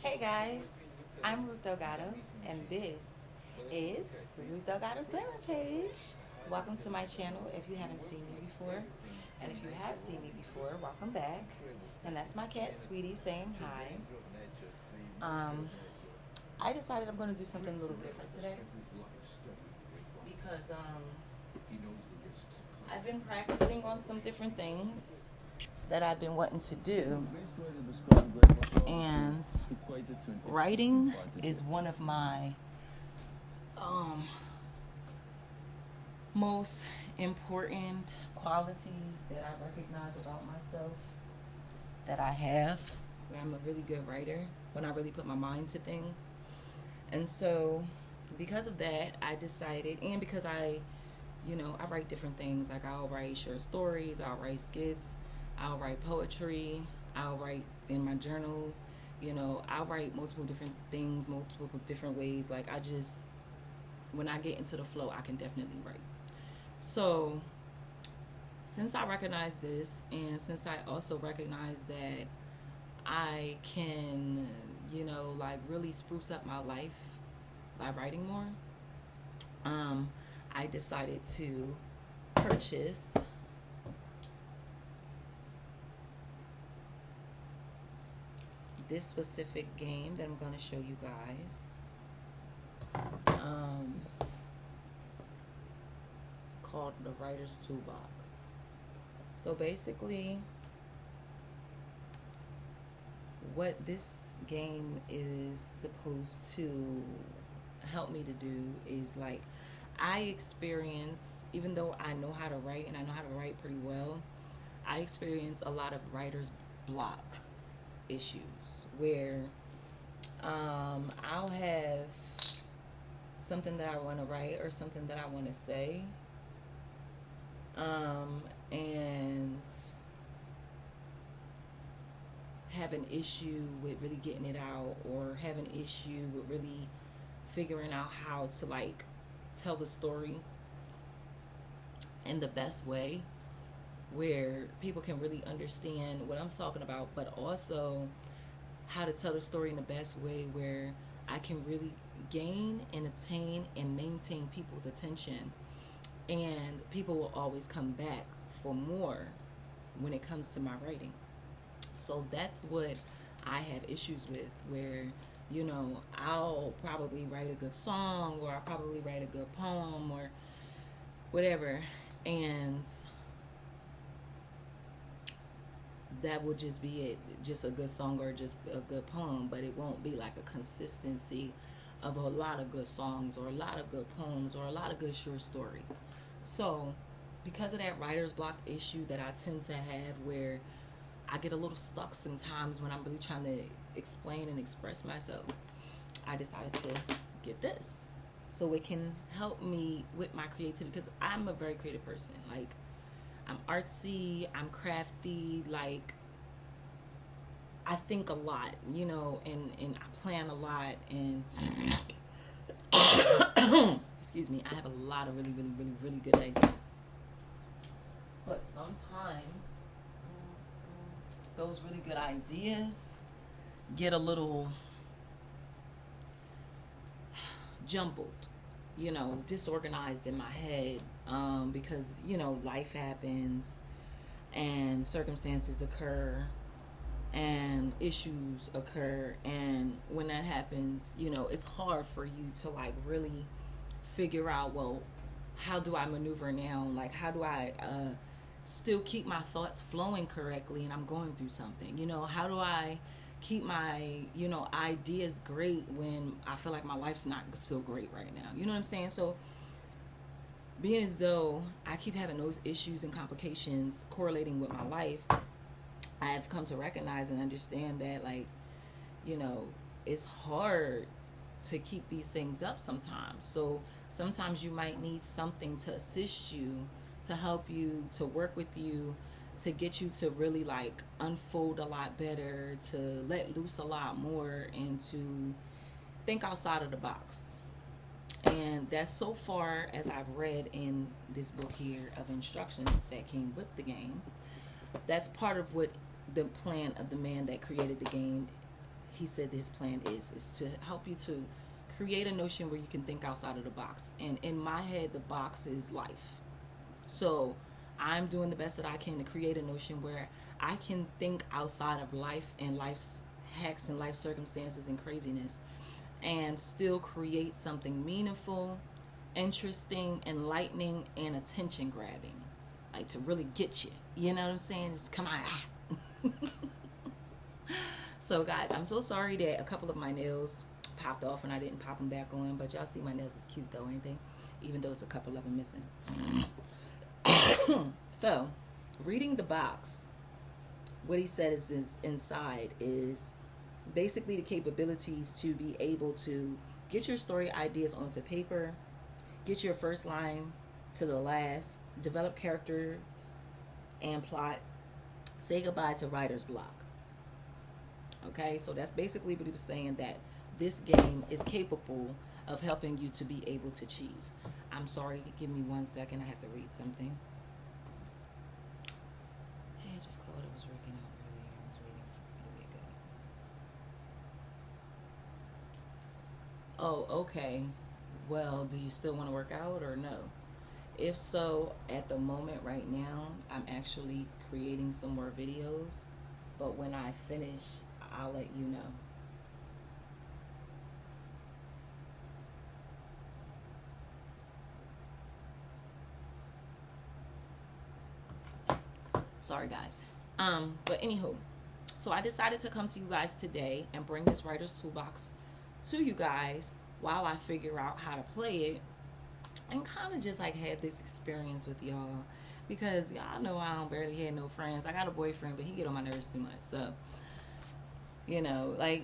Hey guys, I'm Ruth Delgado, and this is Ruth Delgado's Glamour Page. Welcome to my channel if you haven't seen me before, and if you have seen me before, welcome back. And that's my cat Sweetie saying hi. Um, I decided I'm going to do something a little different today because I've been practicing on some different things that I've been wanting to do, and writing is one of my um, most important qualities that I recognize about myself that I have. Where I'm a really good writer when I really put my mind to things. And so, because of that, I decided, and because I write different things. Like I'll write short stories, I'll write skits, I'll write poetry, I'll write in my journal. I'll write multiple different things, multiple different ways. Like when I get into the flow, I can definitely write. So, since I recognize this, and since I also recognize that I can, like really spruce up my life by writing more, I decided to purchase this specific game that I'm going to show you guys, called the Writer's Toolbox. So basically, what this game is supposed to help me to do is, like, I experience, even though I know how to write and I know how to write pretty well, I experience a lot of writer's block issues where I'll have something that I want to write or something that I want to say, and have an issue with really getting it out, or have an issue with really figuring out how to, like, tell the story in the best way where people can really understand what I'm talking about, but also how to tell the story in the best way where I can really gain and attain and maintain people's attention, and people will always come back for more when it comes to my writing. So that's what I have issues with, where I'll probably write a good song, or I'll probably write a good poem, or whatever, and that will just be it, just a good song or just a good poem, but it won't be like a consistency of a lot of good songs or a lot of good poems or a lot of good short stories. So because of that writer's block issue that I tend to have, where I get a little stuck sometimes when I'm really trying to explain and express myself, I decided to get this so it can help me with my creativity, because I'm a very creative person. Like, I'm artsy, I'm crafty, like, I think a lot, and I plan a lot, and excuse me, I have a lot of really, really, really, really good ideas. But sometimes those really good ideas get a little jumbled, disorganized in my head, because, life happens and circumstances occur and issues occur. And when that happens, it's hard for you to, like, really figure out, well, how do I maneuver now? Like, how do I still keep my thoughts flowing correctly and I'm going through something? How do I keep my, ideas great when I feel like my life's not so great right now? You know what I'm saying? So, being as though I keep having those issues and complications correlating with my life, I have come to recognize and understand that, like, it's hard to keep these things up sometimes. So sometimes you might need something to assist you, to help you, to work with you, to get you to really, like, unfold a lot better, to let loose a lot more, and to think outside of the box. And that's, so far as I've read in this book here of instructions that came with the game, that's part of what the plan of the man that created the game he said his plan is to help you to create a notion where you can think outside of the box. And in my head, the box is life. So I'm doing the best that I can to create a notion where I can think outside of life and life's hacks and life circumstances and craziness, and still create something meaningful, interesting, enlightening, and attention grabbing. Like to really get you. You know what I'm saying? Just come on. So guys, I'm so sorry that a couple of my nails popped off and I didn't pop them back on, but y'all see my nails is cute though, ain't they? Even though it's a couple of them missing. So, reading the box, what he said is inside is basically the capabilities to be able to get your story ideas onto paper, get your first line to the last, develop characters and plot, say goodbye to writer's block. Okay, so that's basically what he was saying, that this game is capable of helping you to be able to achieve. I'm sorry, give me 1 second. I have to read something. Hey, I just called. I was working out earlier. I was waiting for me to wake up. Oh, okay. Well, do you still want to work out or no? If so, at the moment right now, I'm actually creating some more videos. But when I finish, I'll let you know. Sorry guys. But anywho, so I decided to come to you guys today and bring this writer's toolbox to you guys while I figure out how to play it, and kind of just like have this experience with y'all, because y'all know I don't barely have no friends. I got a boyfriend, but he get on my nerves too much. So, you know, like,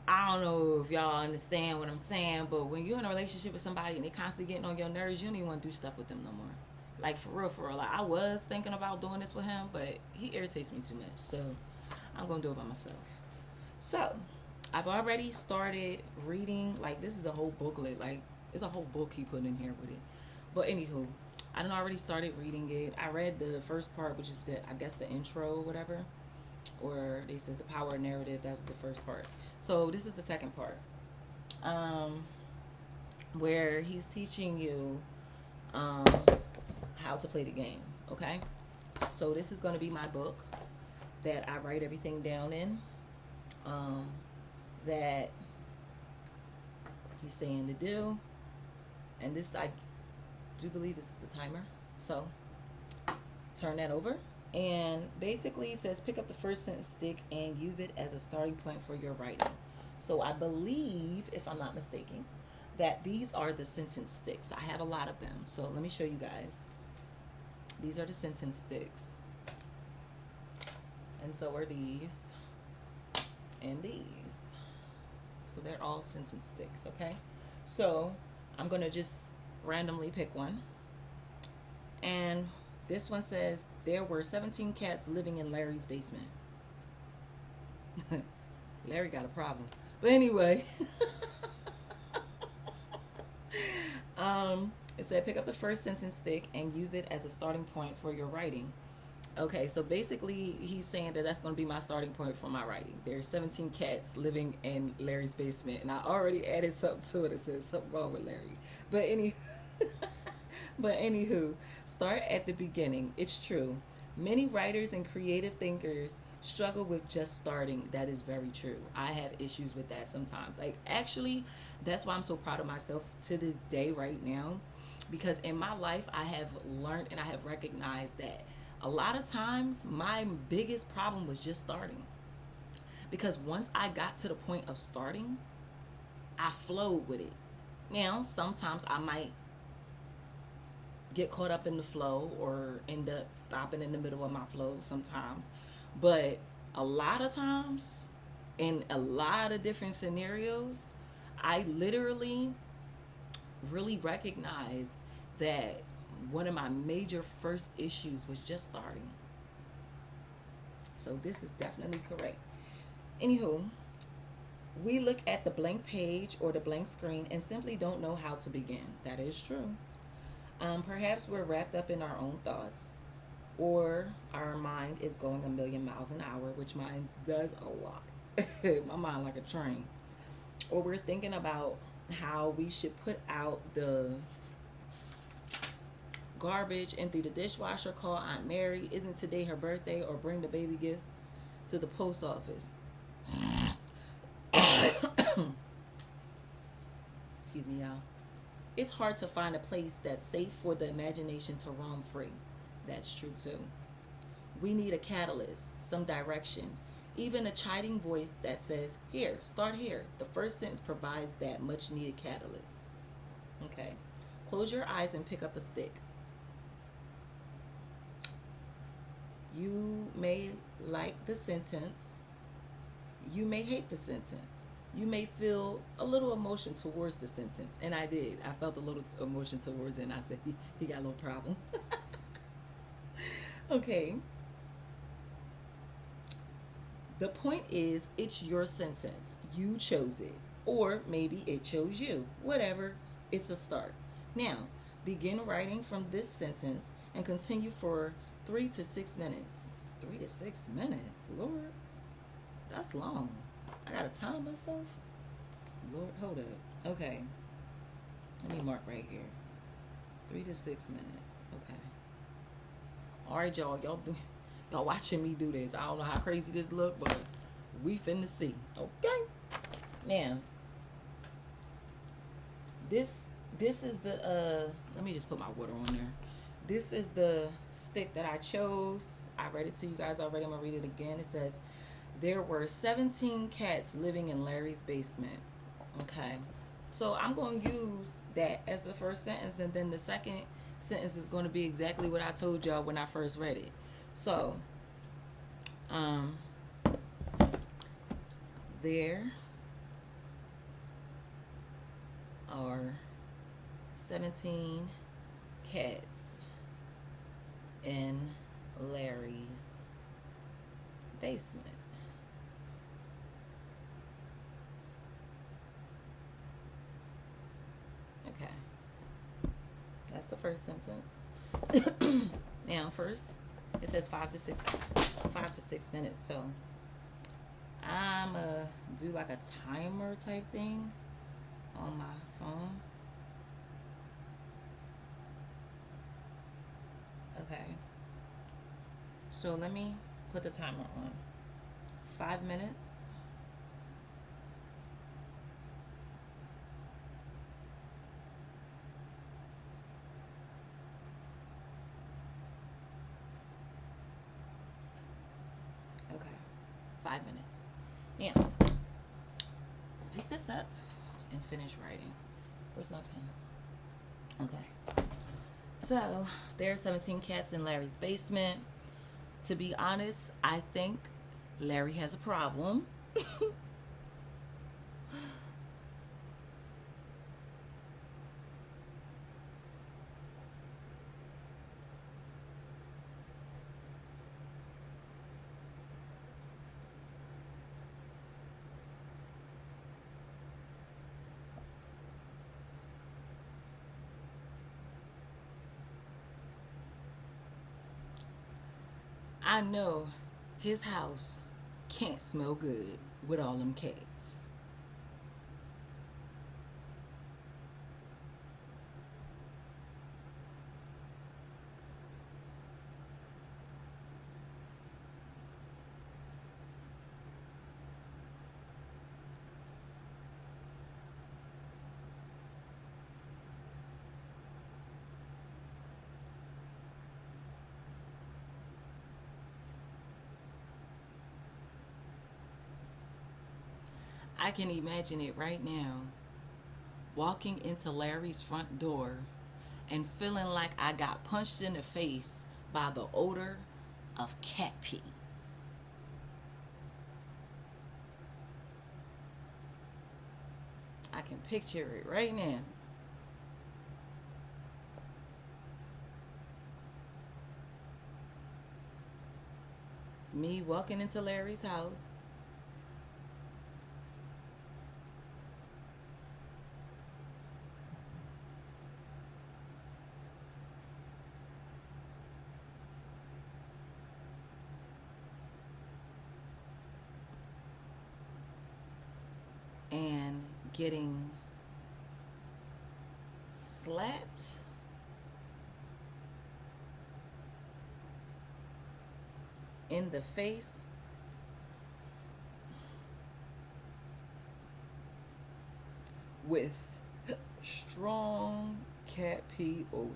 I don't know if y'all understand what I'm saying, but when you're in a relationship with somebody and they constantly getting on your nerves, you don't even want to do stuff with them no more. Like, for real, for real. Like, I was thinking about doing this with him, but he irritates me too much. So, I'm going to do it by myself. So, I've already started reading. Like, this is a whole booklet. Like, it's a whole book he put in here with it. But, anywho, I done already started reading it. I read the first part, which is, I guess, the intro or whatever. Or they says the power of narrative. That was the first part. So, this is the second part. Where he's teaching you how to play the game, okay? So this is going to be my book that I write everything down in, that he's saying to do. And this, I do believe this is a timer. So turn that over. And basically it says pick up the first sentence stick and use it as a starting point for your writing. So I believe, if I'm not mistaken, that these are the sentence sticks. I have a lot of them. So let me show you guys. These are the sentence sticks. And so are these. And these. So they're all sentence sticks, okay? So I'm going to just randomly pick one. And this one says, there were 17 cats living in Larry's basement. Larry got a problem. But anyway. It said pick up the first sentence stick and use it as a starting point for your writing. Okay, so basically he's saying that that's going to be my starting point for my writing. There's 17 cats living in Larry's basement, and I already added something to it. It says something wrong with Larry. But anywho, start at the beginning. It's true. Many writers and creative thinkers struggle with just starting. That is very true. I have issues with that sometimes. Like, actually, that's why I'm so proud of myself to this day right now. Because in my life, I have learned and I have recognized that a lot of times my biggest problem was just starting. Because once I got to the point of starting, I flowed with it. Now, sometimes I might get caught up in the flow or end up stopping in the middle of my flow sometimes. But a lot of times, in a lot of different scenarios, I literally really recognized that one of my major first issues was just starting. So this is definitely correct. Anywho, we look at the blank page or the blank screen and simply don't know how to begin. That is true. Perhaps we're wrapped up in our own thoughts, or our mind is going a million miles an hour, which mine does a lot. My mind like a train. Or we're thinking about how we should put out the garbage, empty the dishwasher, call Aunt Mary, isn't today her birthday, or bring the baby gifts to the post office. Excuse me, y'all. It's hard to find a place that's safe for the imagination to roam free. That's true too. We need a catalyst, some direction, even a chiding voice that says, here, start here. The first sentence provides that much needed catalyst. Okay. Close your eyes and pick up a stick. You may like the sentence. You may hate the sentence. You may feel a little emotion towards the sentence. And I did. I felt a little emotion towards it, and I said, he got a little problem. Okay. The point is, it's your sentence. You chose it. Or maybe it chose you. Whatever, it's a start. Now, begin writing from this sentence and continue for 3 to 6 minutes. 3 to 6 minutes? Lord, that's long. I gotta time myself? Lord, hold up. Okay. Let me mark right here. 3 to 6 minutes. Okay. All right, y'all. Y'all watching me do this. I don't know how crazy this look, but we finna see. Okay. Now, this is the let me just put my water on there. This is the stick that I chose. I read it to you guys already. I'm gonna read it again. It says, there were 17 cats living in Larry's basement. Okay. So I'm going to use that as the first sentence, and then the second sentence is going to be exactly what I told y'all when I first read it. So, there are 17 cats in Larry's basement. Okay. That's the first sentence. Now, first, it says 5 to 6 minutes. So, I'm gonna do like a timer type thing on my phone. Okay. So let me put the timer on. 5 minutes. Okay. 5 minutes. Now, pick this up and finish writing. Where's my pen? Okay. So, there are 17 cats in Larry's basement. To be honest, I think Larry has a problem. I know his house can't smell good with all them cats. I can imagine it right now. Walking into Larry's front door and feeling like I got punched in the face by the odor of cat pee. I can picture it right now. Me walking into Larry's house. and getting slapped in the face with strong cat pee odor.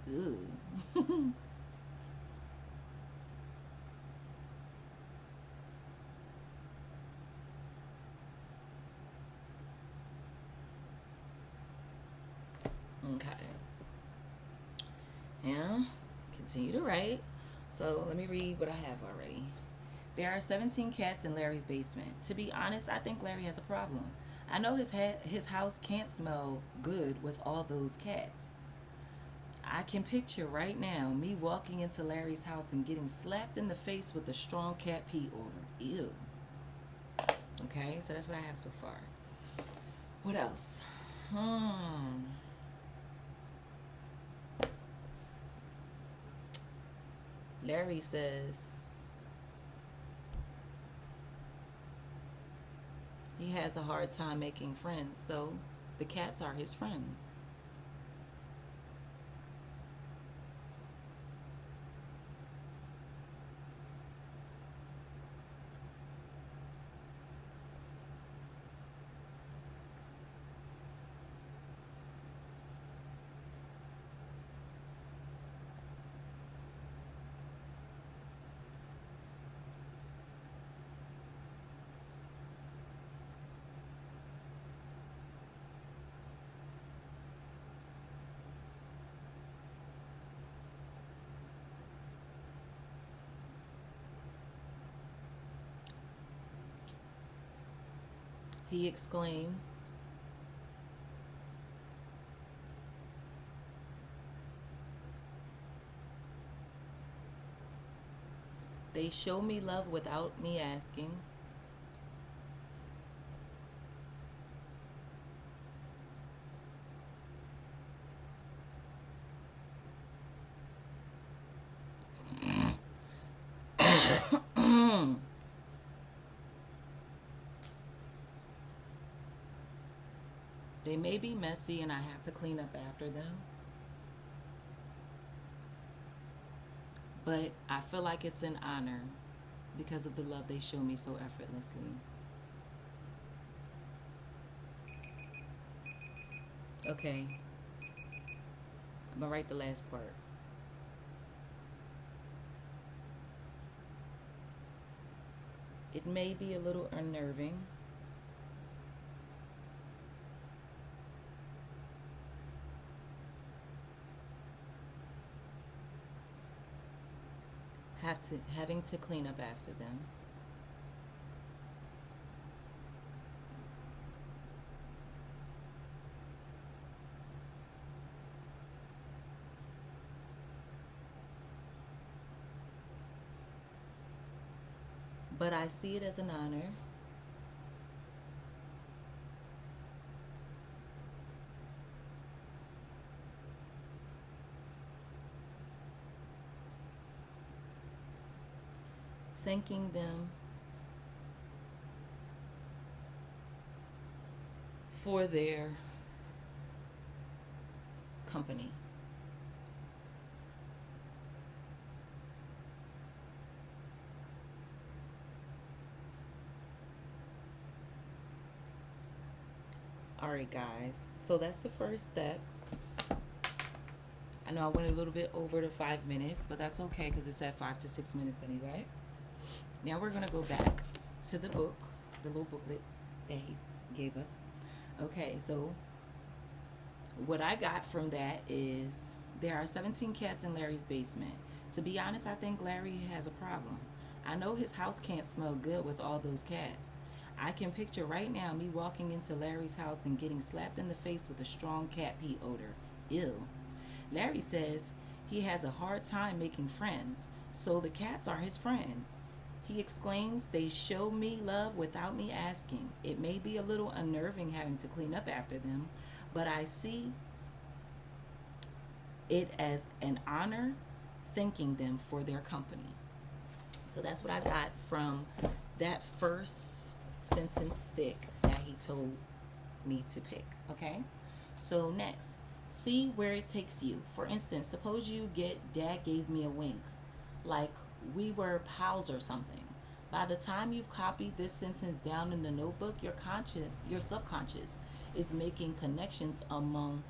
Ew. Okay. Yeah. Continue to write. So let me read what I have already. There are 17 cats in Larry's basement. To be honest, I think Larry has a problem. I know his house can't smell good with all those cats. I can picture right now me walking into Larry's house and getting slapped in the face with a strong cat pee odor. Ew. Okay, so that's what I have so far. What else? Larry says he has a hard time making friends, so the cats are his friends. He exclaims, they show me love without me asking. They may be messy and I have to clean up after them, but I feel like it's an honor because of the love they show me so effortlessly. Okay, I'm gonna write the last part. It may be a little unnerving, having to clean up after them. But I see it as an honor. Thanking them for their company. All right, guys. So that's the first step. I know I went a little bit over the 5 minutes, but that's okay because it's at 5 to 6 minutes anyway. Now we're going to go back to the book, the little booklet that he gave us. Okay, so what I got from that is there are 17 cats in Larry's basement. To be honest, I think Larry has a problem. I know his house can't smell good with all those cats. I can picture right now me walking into Larry's house and getting slapped in the face with a strong cat pee odor. Ew. Larry says he has a hard time making friends, so the cats are his friends. He exclaims, they show me love without me asking. It may be a little unnerving having to clean up after them, but I see it as an honor thanking them for their company. So that's what I got from that first sentence stick that he told me to pick. Okay? So next, see where it takes you. For instance, suppose you get Dad gave me a wink, like we were pals or something. By the time you've copied this sentence down in the notebook, your subconscious is making connections among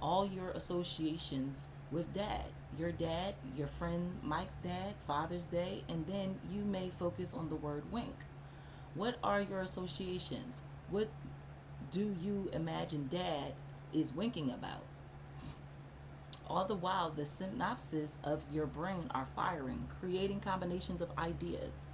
all your associations with Dad. Your dad, your friend Mike's dad, Father's Day, and then you may focus on the word wink. What are your associations? What do you imagine Dad is winking about? All the while, the synapses of your brain are firing, creating combinations of ideas.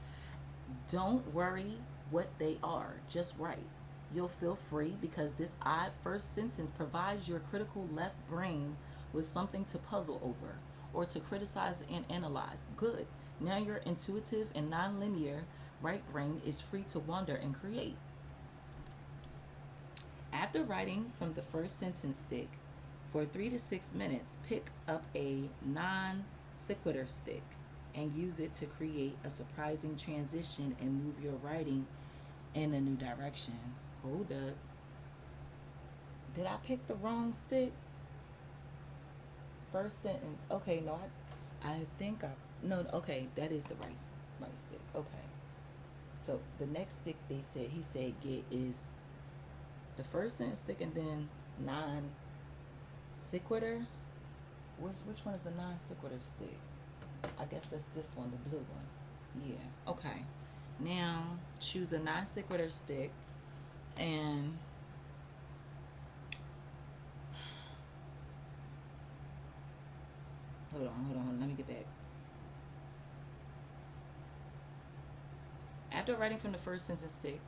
Don't worry what they are, just write. You'll feel free because this odd first sentence provides your critical left brain with something to puzzle over or to criticize and analyze. Good. Now your intuitive and nonlinear right brain is free to wander and create. After writing from the first sentence stick for 3 to 6 minutes, pick up a non sequitur stick and use it to create a surprising transition and move your writing in a new direction. Hold up. Did I pick the wrong stick? First sentence. Okay, no, I think I no. Okay, that is the right stick. Okay. So the next stick he said get is the first sentence stick and then non sequitur. Which one is the non sequitur stick? I guess that's this one, the blue one. Yeah. Okay. Now choose a non sequitur stick and hold on. Let me get back. After writing from the first sentence stick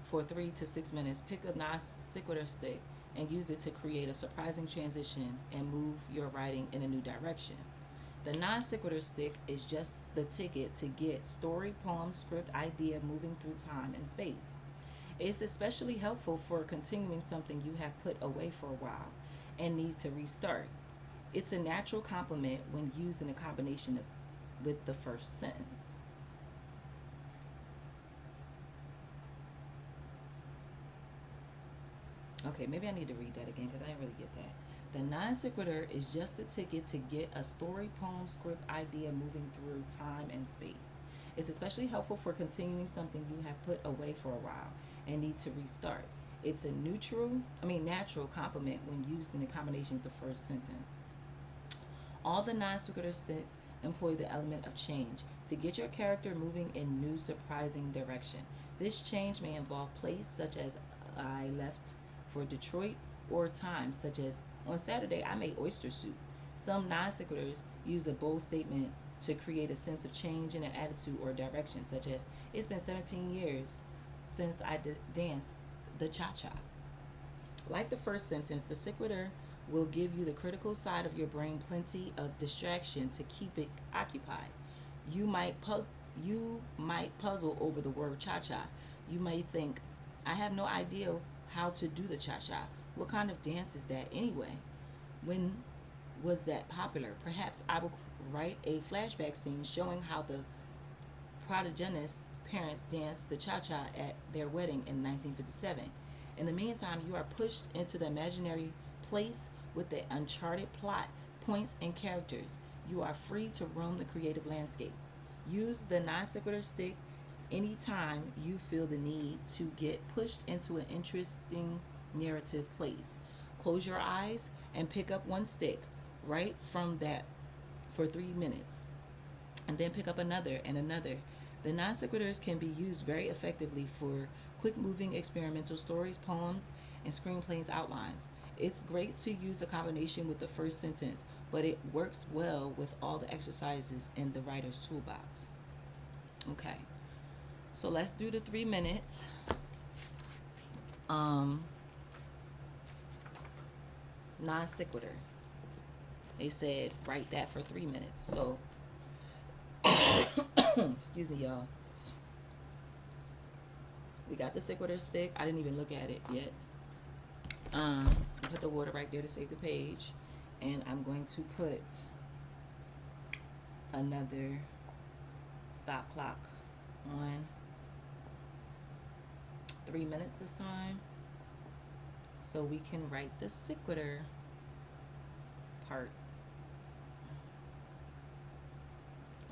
for 3 to 6 minutes, pick a non sequitur stick and use it to create a surprising transition and move your writing in a new direction. The non sequitur stick is just the ticket to get story, poem, script, idea moving through time and space. It's especially helpful for continuing something you have put away for a while and need to restart. It's a natural complement when used in a combination with the first sentence. Okay, maybe I need to read that again because I didn't really get that. The non sequitur is just a ticket to get a story, poem, script, idea moving through time and space. It's especially helpful for continuing something you have put away for a while and need to restart. It's a natural complement when used in a combination with the first sentence. All the non sequitur stints employ the element of change to get your character moving in new, surprising direction. This change may involve place, such as I left for Detroit, or time, such as on Saturday I made oyster soup. Some non sequiturs use a bold statement to create a sense of change in an attitude or direction, such as it's been 17 years since I danced the cha-cha. Like the first sentence, the sequitur will give you the critical side of your brain plenty of distraction to keep it occupied. You might puzzle over the word cha-cha. You may think, I have no idea how to do the cha-cha. What kind of dance is that anyway? When was that popular? Perhaps I will write a flashback scene showing how the protagonist's parents danced the cha-cha at their wedding in 1957. In the meantime, you are pushed into the imaginary place with the uncharted plot, points, and characters. You are free to roam the creative landscape. Use the non sequitur stick anytime you feel the need to get pushed into an interesting narrative place. Close your eyes and pick up one stick. Write from that for 3 minutes. And then pick up another and another. The non sequiturs can be used very effectively for quick moving experimental stories, poems, and screenplays outlines. It's great to use a combination with the first sentence, but it works well with all the exercises in the writer's toolbox. Okay, so let's do the 3 minutes. Non sequitur. They said write that for 3 minutes. So, excuse me, y'all. We got the sequitur stick. I didn't even look at it yet. Put the water right there to save the page. And I'm going to put another stop clock on 3 minutes this time, so we can write the sequitur part.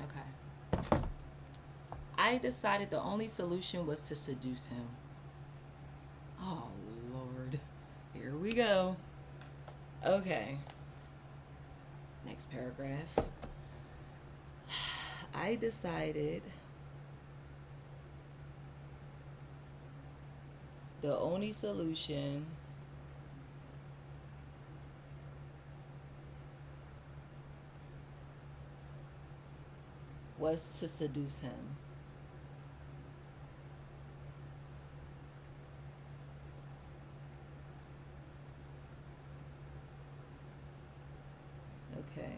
Okay. I decided the only solution was to seduce him. Oh, Lord. Here we go. Okay. Next paragraph. I decided the only solution was to seduce him. Okay.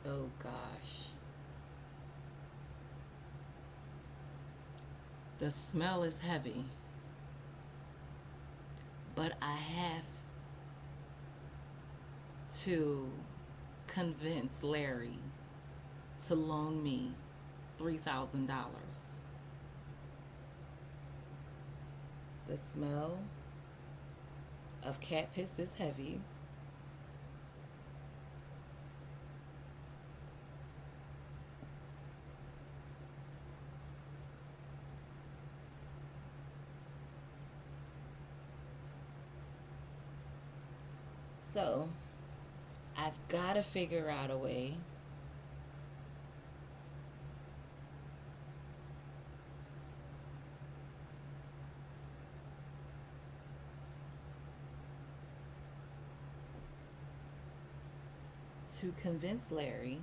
Oh gosh. The smell is heavy, but I have to convince Larry to loan me $3,000. The smell of cat piss is heavy. So, I've got to figure out a way to convince Larry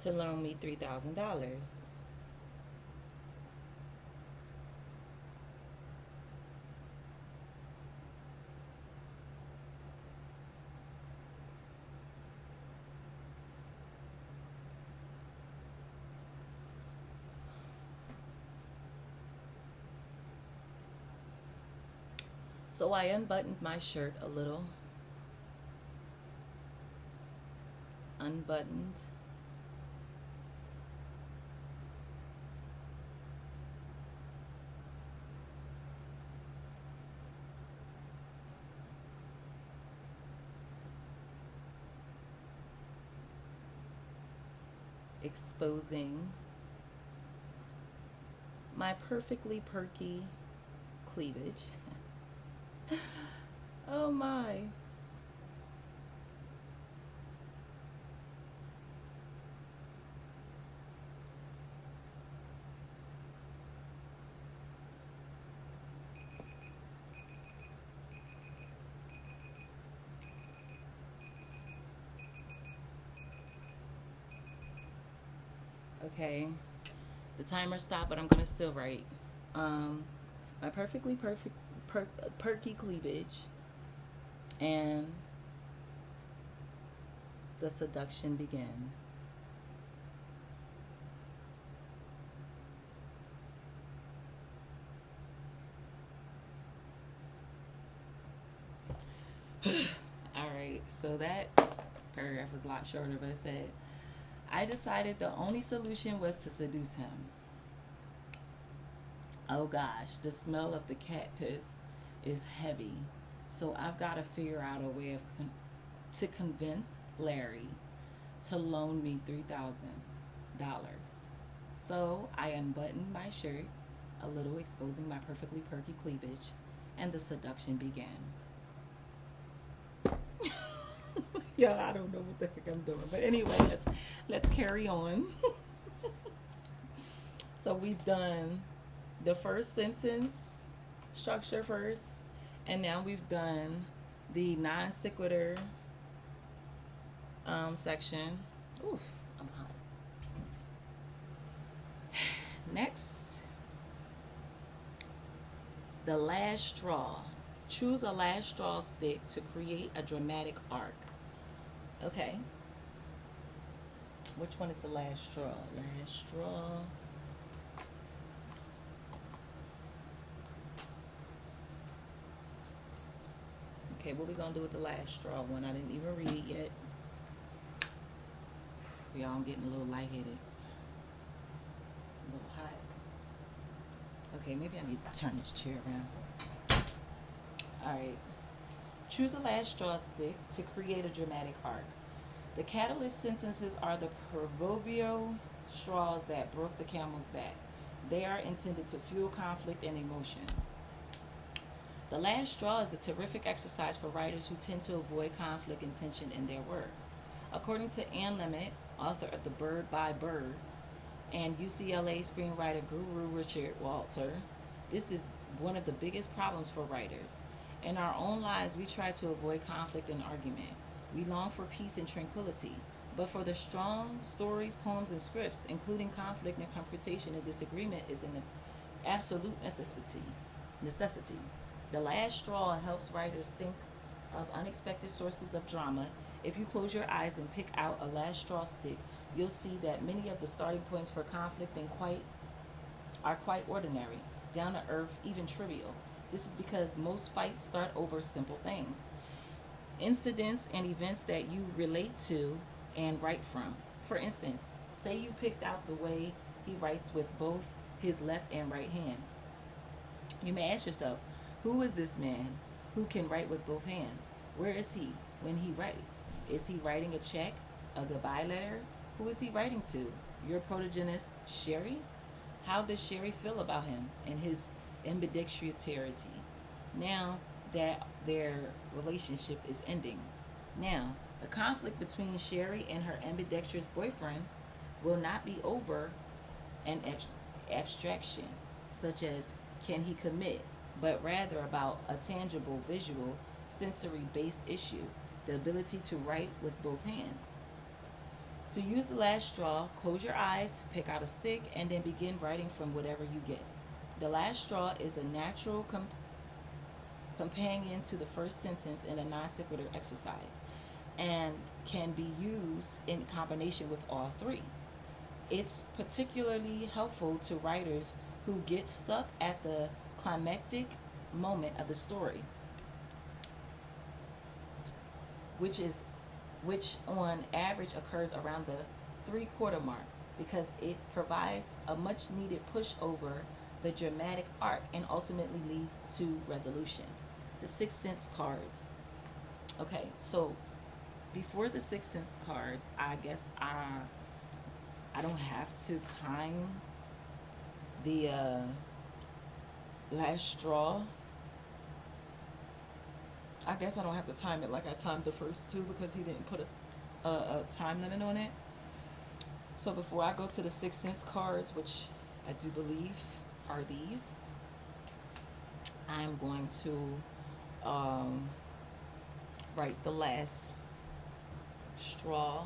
to loan me $3,000. So I unbuttoned my shirt a little. Unbuttoned. Exposing my perfectly perky cleavage. Oh my. Okay. The timer stopped, but I'm gonna still write. My perfectly perky cleavage and the seduction began. Alright, so that paragraph was a lot shorter, but it said, I decided the only solution was to seduce him. Oh gosh, the smell of the cat piss is heavy, so I've got to figure out a way to convince Larry to loan me $3,000. So I unbuttoned my shirt a little, exposing my perfectly perky cleavage, and the seduction began. Yeah, I don't know what the heck I'm doing, but anyway, let's carry on. So we've done the first sentence structure first, and now we've done the non sequitur section. Oof, I'm hot. Next, the last straw. Choose a last straw stick to create a dramatic arc. Okay. Which one is the last straw? Last straw. Okay, what we gonna do with the last straw one? I didn't even read yet. Y'all, I'm getting a little lightheaded. A little hot. Okay, maybe I need to turn this chair around. Alright. Choose a last straw stick to create a dramatic arc. The catalyst sentences are the proverbial straws that broke the camel's back. They are intended to fuel conflict and emotion. The last straw is a terrific exercise for writers who tend to avoid conflict and tension in their work. According to Ann Lamott, author of The Bird by Bird, and UCLA screenwriter guru Richard Walter, this is one of the biggest problems for writers. In our own lives, we try to avoid conflict and argument. We long for peace and tranquility. But for the strong stories, poems, and scripts, including conflict and confrontation and disagreement is an absolute necessity. The last straw helps writers think of unexpected sources of drama. If you close your eyes and pick out a last straw stick, you'll see that many of the starting points for conflict are quite ordinary, down to earth, even trivial. This is because most fights start over simple things, incidents and events that you relate to and write from. For instance, say you picked out the way he writes with both his left and right hands. You may ask yourself, who is this man who can write with both hands? Where is he when he writes? Is he writing a check, a goodbye letter? Who is he writing to? Your protagonist, Sherry? How does Sherry feel about him and his ambidextrosity now that their relationship is ending? Now, the conflict between Sherry and her ambidextrous boyfriend will not be over an abstraction, such as can he commit, but rather about a tangible, visual, sensory-based issue, the ability to write with both hands. To use the last straw, close your eyes, pick out a stick, and then begin writing from whatever you get. The last straw is a natural companion to the first sentence in a non sequitur exercise and can be used in combination with all three. It's particularly helpful to writers who get stuck at the climactic moment of the story, which on average occurs around the 3/4 mark, because it provides a much needed push over the dramatic arc and ultimately leads to resolution. The Sixth Sense cards. Okay, so before the Sixth Sense cards, I guess I don't have to time the last straw. I guess I don't have to time it like I timed the first two because he didn't put a time limit on it. So before I go to the Sixth Sense cards, which I do believe are these, I'm going to write the last straw.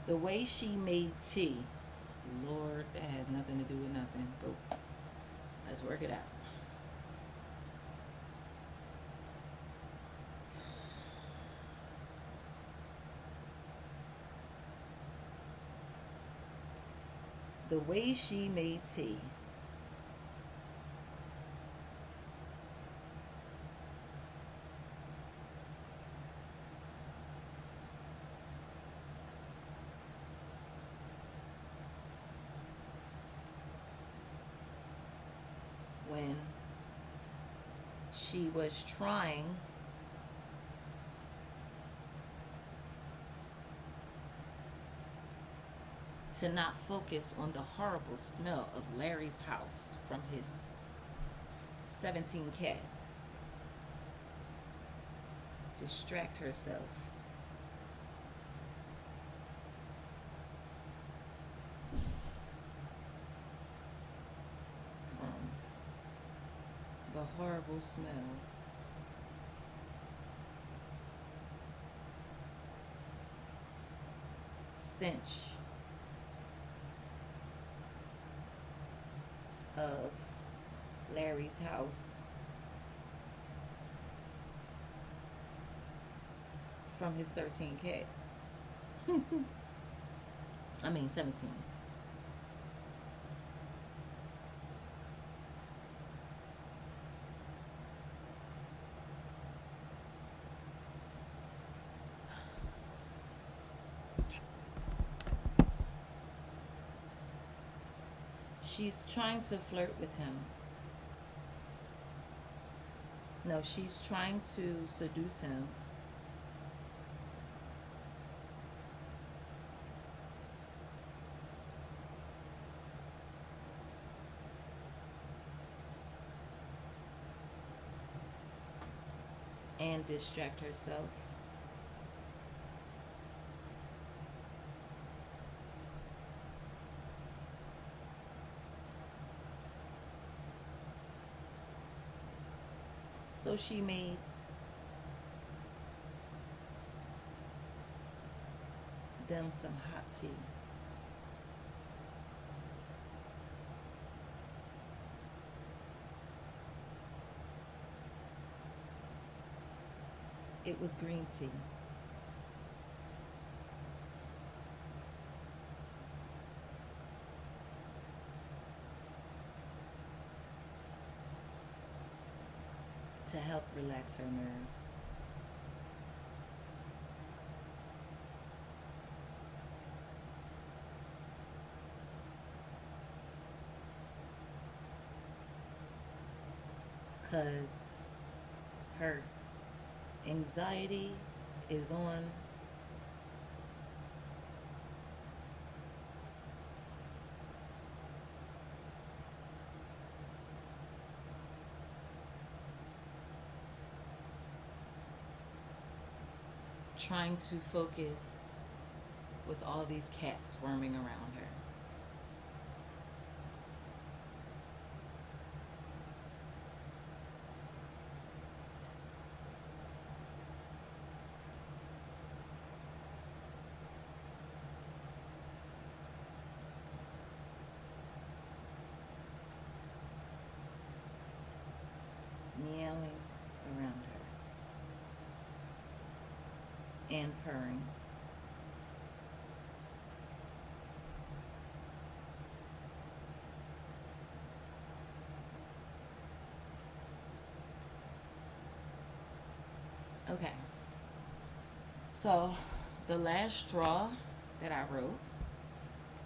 The way she made tea. Lord, that has nothing to do with nothing. But let's work it out. The way she made tea. When she was trying to not focus on the horrible smell of Larry's house from his 17 cats. Distract herself from the horrible smell stench of Larry's house from his 13 cats. I mean 17. She's trying to flirt with him. No, she's trying to seduce him. And distract herself. So she made them some hot tea. It was green tea. To help relax her nerves. Because her anxiety is on trying to focus with all these cats swarming around her. Meowing around her and purring. Okay, so the last straw that I wrote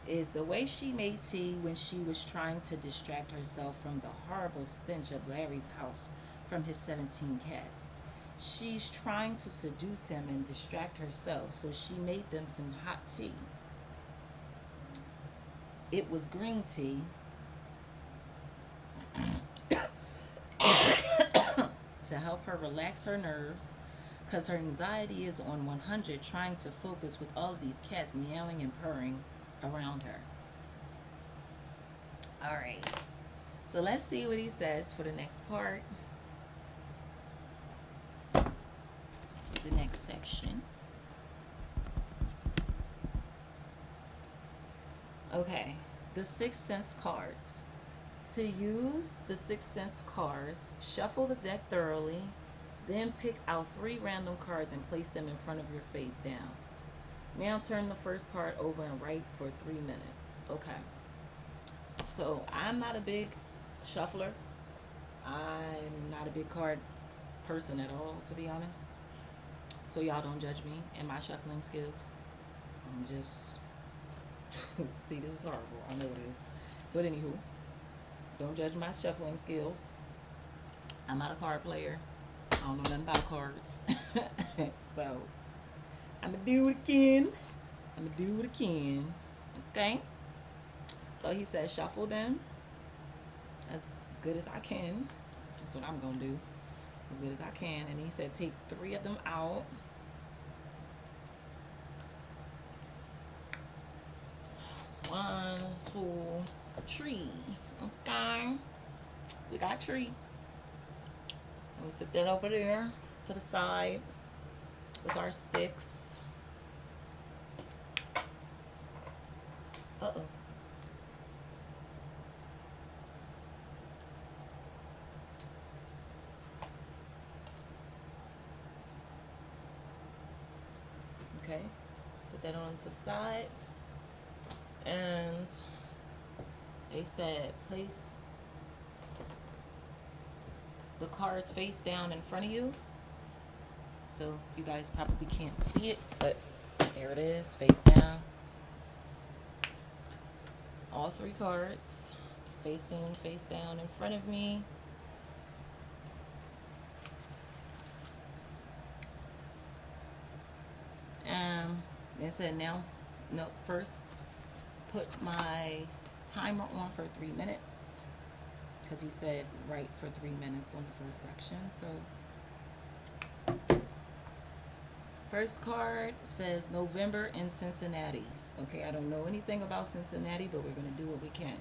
is the way she made tea when she was trying to distract herself from the horrible stench of Larry's house from his 17 cats. She's trying to seduce him and distract herself, so she made them some hot tea. It was green tea to help her relax her nerves because her anxiety is on 100 trying to focus with all of these cats meowing and purring around her. All right. So let's see what he says for the next part. The next section. Okay. The Sixth Sense cards. To use the Sixth Sense cards, shuffle the deck thoroughly, then pick out 3 random cards and place them in front of your face down. Now turn the first card over and write for 3 minutes. Okay. So I'm not a big shuffler. I'm not a big card person at all, to be honest. So y'all don't judge me and my shuffling skills. I'm just see, this is horrible. I know it is. But anywho, don't judge my shuffling skills. I'm not a card player. I don't know nothing about cards. So I'ma do it again. Okay? So he said shuffle them as good as I can. That's what I'm gonna do. As good as I can. And he said take 3 of them out. One, two, tree. Okay. We got tree. We'll sit that over there to the side with our sticks. Uh-oh. Okay, set that on to the side. And they said place the cards face down in front of you. So you guys probably can't see it, but there it is, face down. All three cards facing face down in front of me. They said first put my timer on for 3 minutes, because he said write for 3 minutes on the first section. So first card says November in Cincinnati. Okay, I don't know anything about Cincinnati, but we're going to do what we can.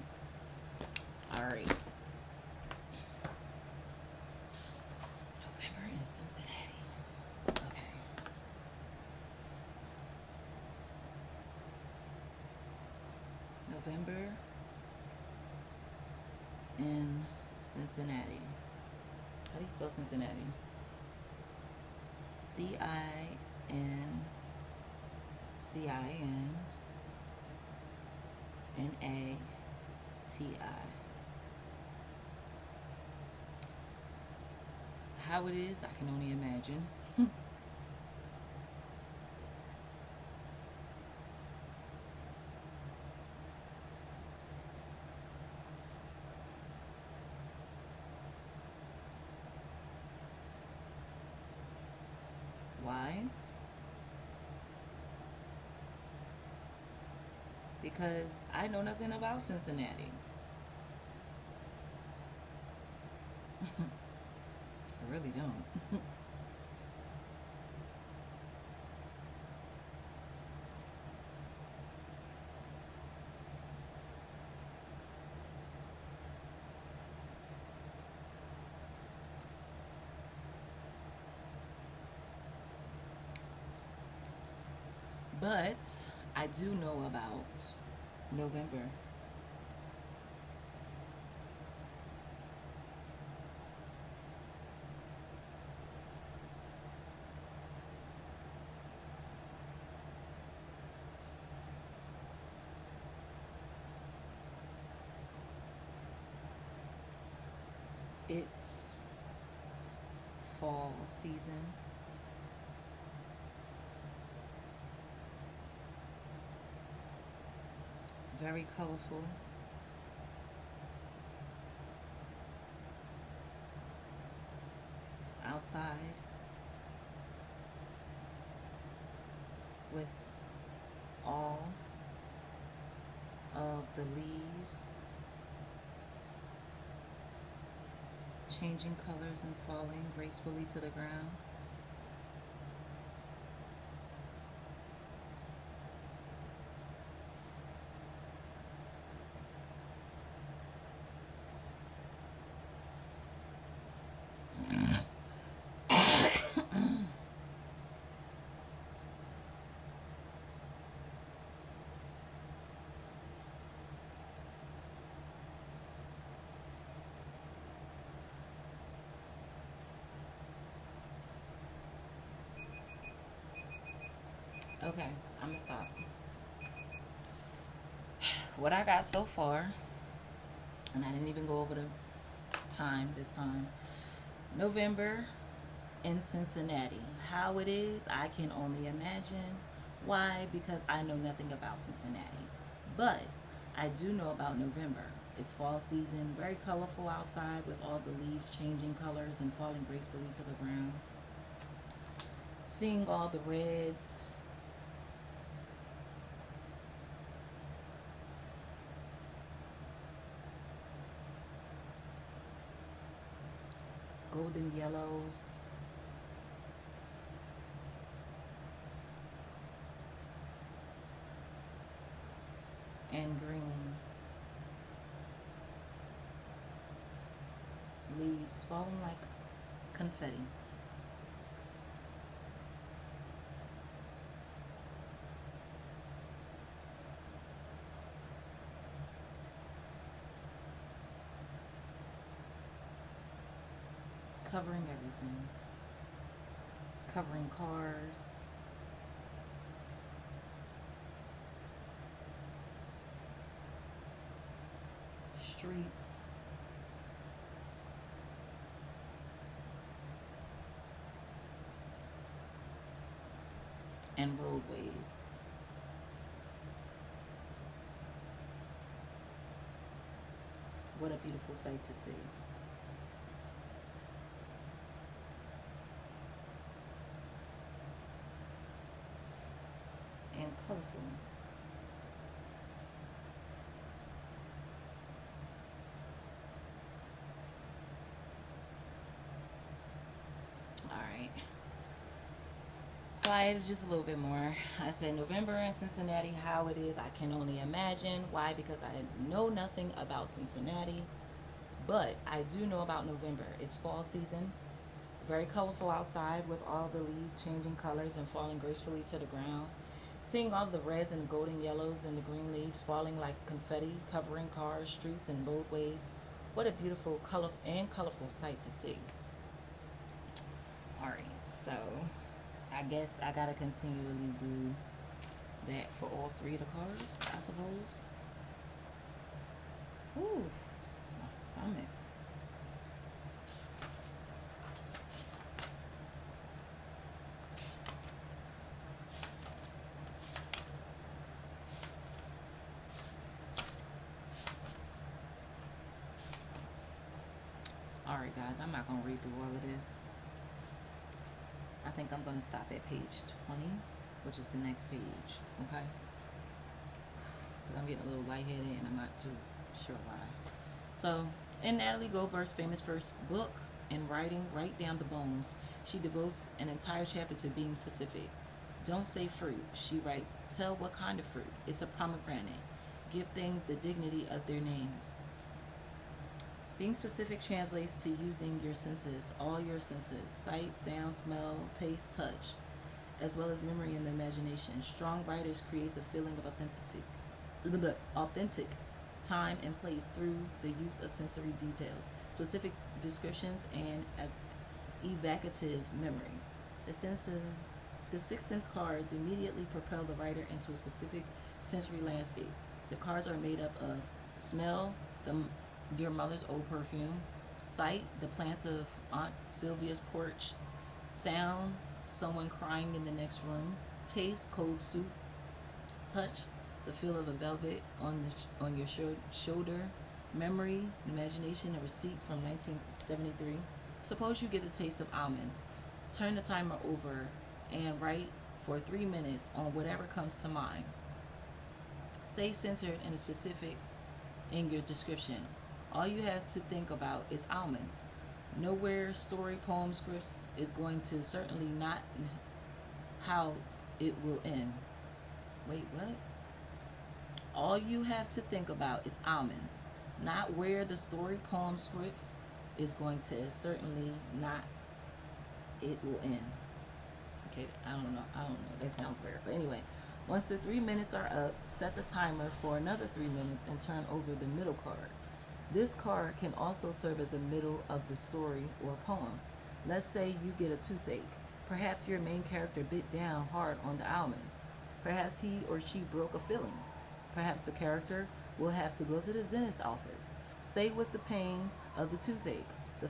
All right. November in Cincinnati. Okay. November in Cincinnati. How do you spell Cincinnati? Cincinnati. How it is, I can only imagine. Why? Because I know nothing about Cincinnati. I really don't. But I do know about November. It's fall season. Very colorful. Outside with all of the leaves changing colors and falling gracefully to the ground. Okay, I'm gonna stop. What I got so far, and I didn't even go over the time this time. November in Cincinnati. How it is, I can only imagine. Why? Because I know nothing about Cincinnati. But I do know about November. It's fall season, very colorful outside with all the leaves changing colors and falling gracefully to the ground. Seeing all the reds, golden yellows, and green. Leaves falling like confetti. Covering everything. Covering cars, streets and roadways. What a beautiful sight to see. And colorful. All right. So I added just a little bit more. I said November in Cincinnati, how it is, I can only imagine. Why? Because I know nothing about Cincinnati, but I do know about November. It's fall season, very colorful outside with all the leaves changing colors and falling gracefully to the ground. Seeing all the reds and golden yellows and the green leaves falling like confetti, covering cars, streets, and roadways. What a beautiful, colorful sight to see. All right, so I guess I gotta continually do that for all three of the cards, I suppose. Ooh, my stomach. Alright guys, I'm not going to read through all of this. I think I'm going to stop at page 20, which is the next page, okay? Because I'm getting a little lightheaded and I'm not too sure why. So, in Natalie Goldberg's famous first book, in writing Right Down the Bones, she devotes an entire chapter to being specific. Don't say fruit, she writes. Tell what kind of fruit. It's a pomegranate. Give things the dignity of their names. Being specific translates to using your senses, all your senses, sight, sound, smell, taste, touch, as well as memory and the imagination. Strong writers creates a feeling of authentic time and place through the use of sensory details, specific descriptions, and evocative memory. The six sense cards immediately propel the writer into a specific sensory landscape. The cards are made up of smell, your mother's old perfume; sight, the plants of Aunt Sylvia's porch; sound, someone crying in the next room; taste, cold soup; touch, the feel of a velvet on your shoulder; memory, imagination, a receipt from 1973. Suppose you get a taste of almonds. Turn the timer over and write for 3 minutes on whatever comes to mind. Stay centered in the specifics in your description. All you have to think about is almonds. Nowhere story, poem, scripts is going to, certainly not how it will end. Wait, what? All you have to think about is almonds, not where the story, poem, scripts is going to, certainly not it will end. Okay, I don't know. That sounds weird. But anyway, once the 3 minutes are up, set the timer for another 3 minutes and turn over the middle card. This card can also serve as a middle of the story or poem. Let's say you get a toothache. Perhaps your main character bit down hard on the almonds. Perhaps he or she broke a filling. Perhaps the character will have to go to the dentist's office. Stay with the pain of the toothache. The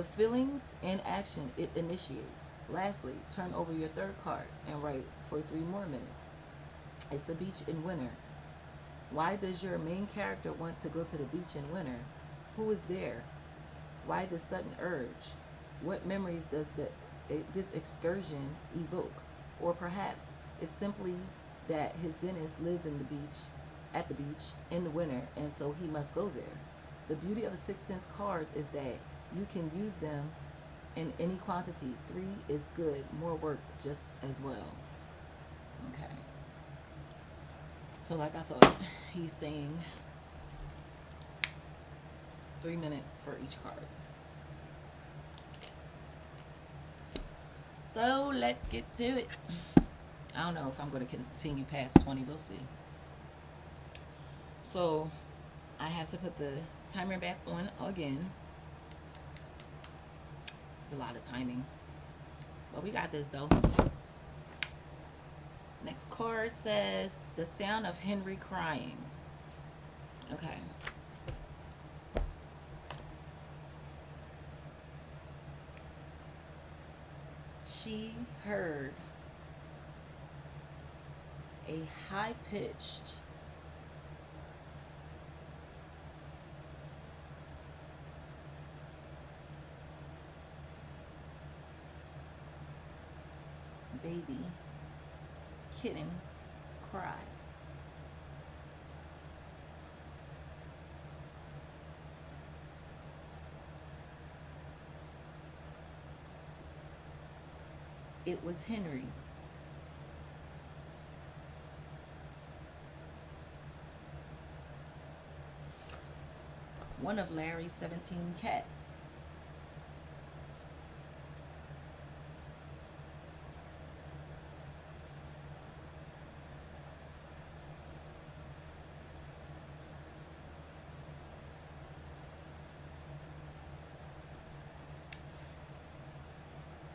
feelings and action it initiates. Lastly, turn over your third card and write for 3 more minutes. It's the beach in winter. Why does your main character want to go to the beach in winter? Who is there? Why the sudden urge? What memories does this excursion evoke? Or perhaps it's simply that his dentist lives at the beach in the winter, and so he must go there. The beauty of the Six Sense cards is that you can use them in any quantity. 3 is good. More work just as well. Okay. So like I thought, he's saying 3 minutes for each card. So let's get to it. I don't know if I'm going to continue past 20. We'll see. So I have to put the timer back on again. It's a lot of timing. But we got this though. Next card says, the sound of Henry crying. Okay. She heard a high pitched baby kitten cry. It was Henry. One of Larry's 17 cats.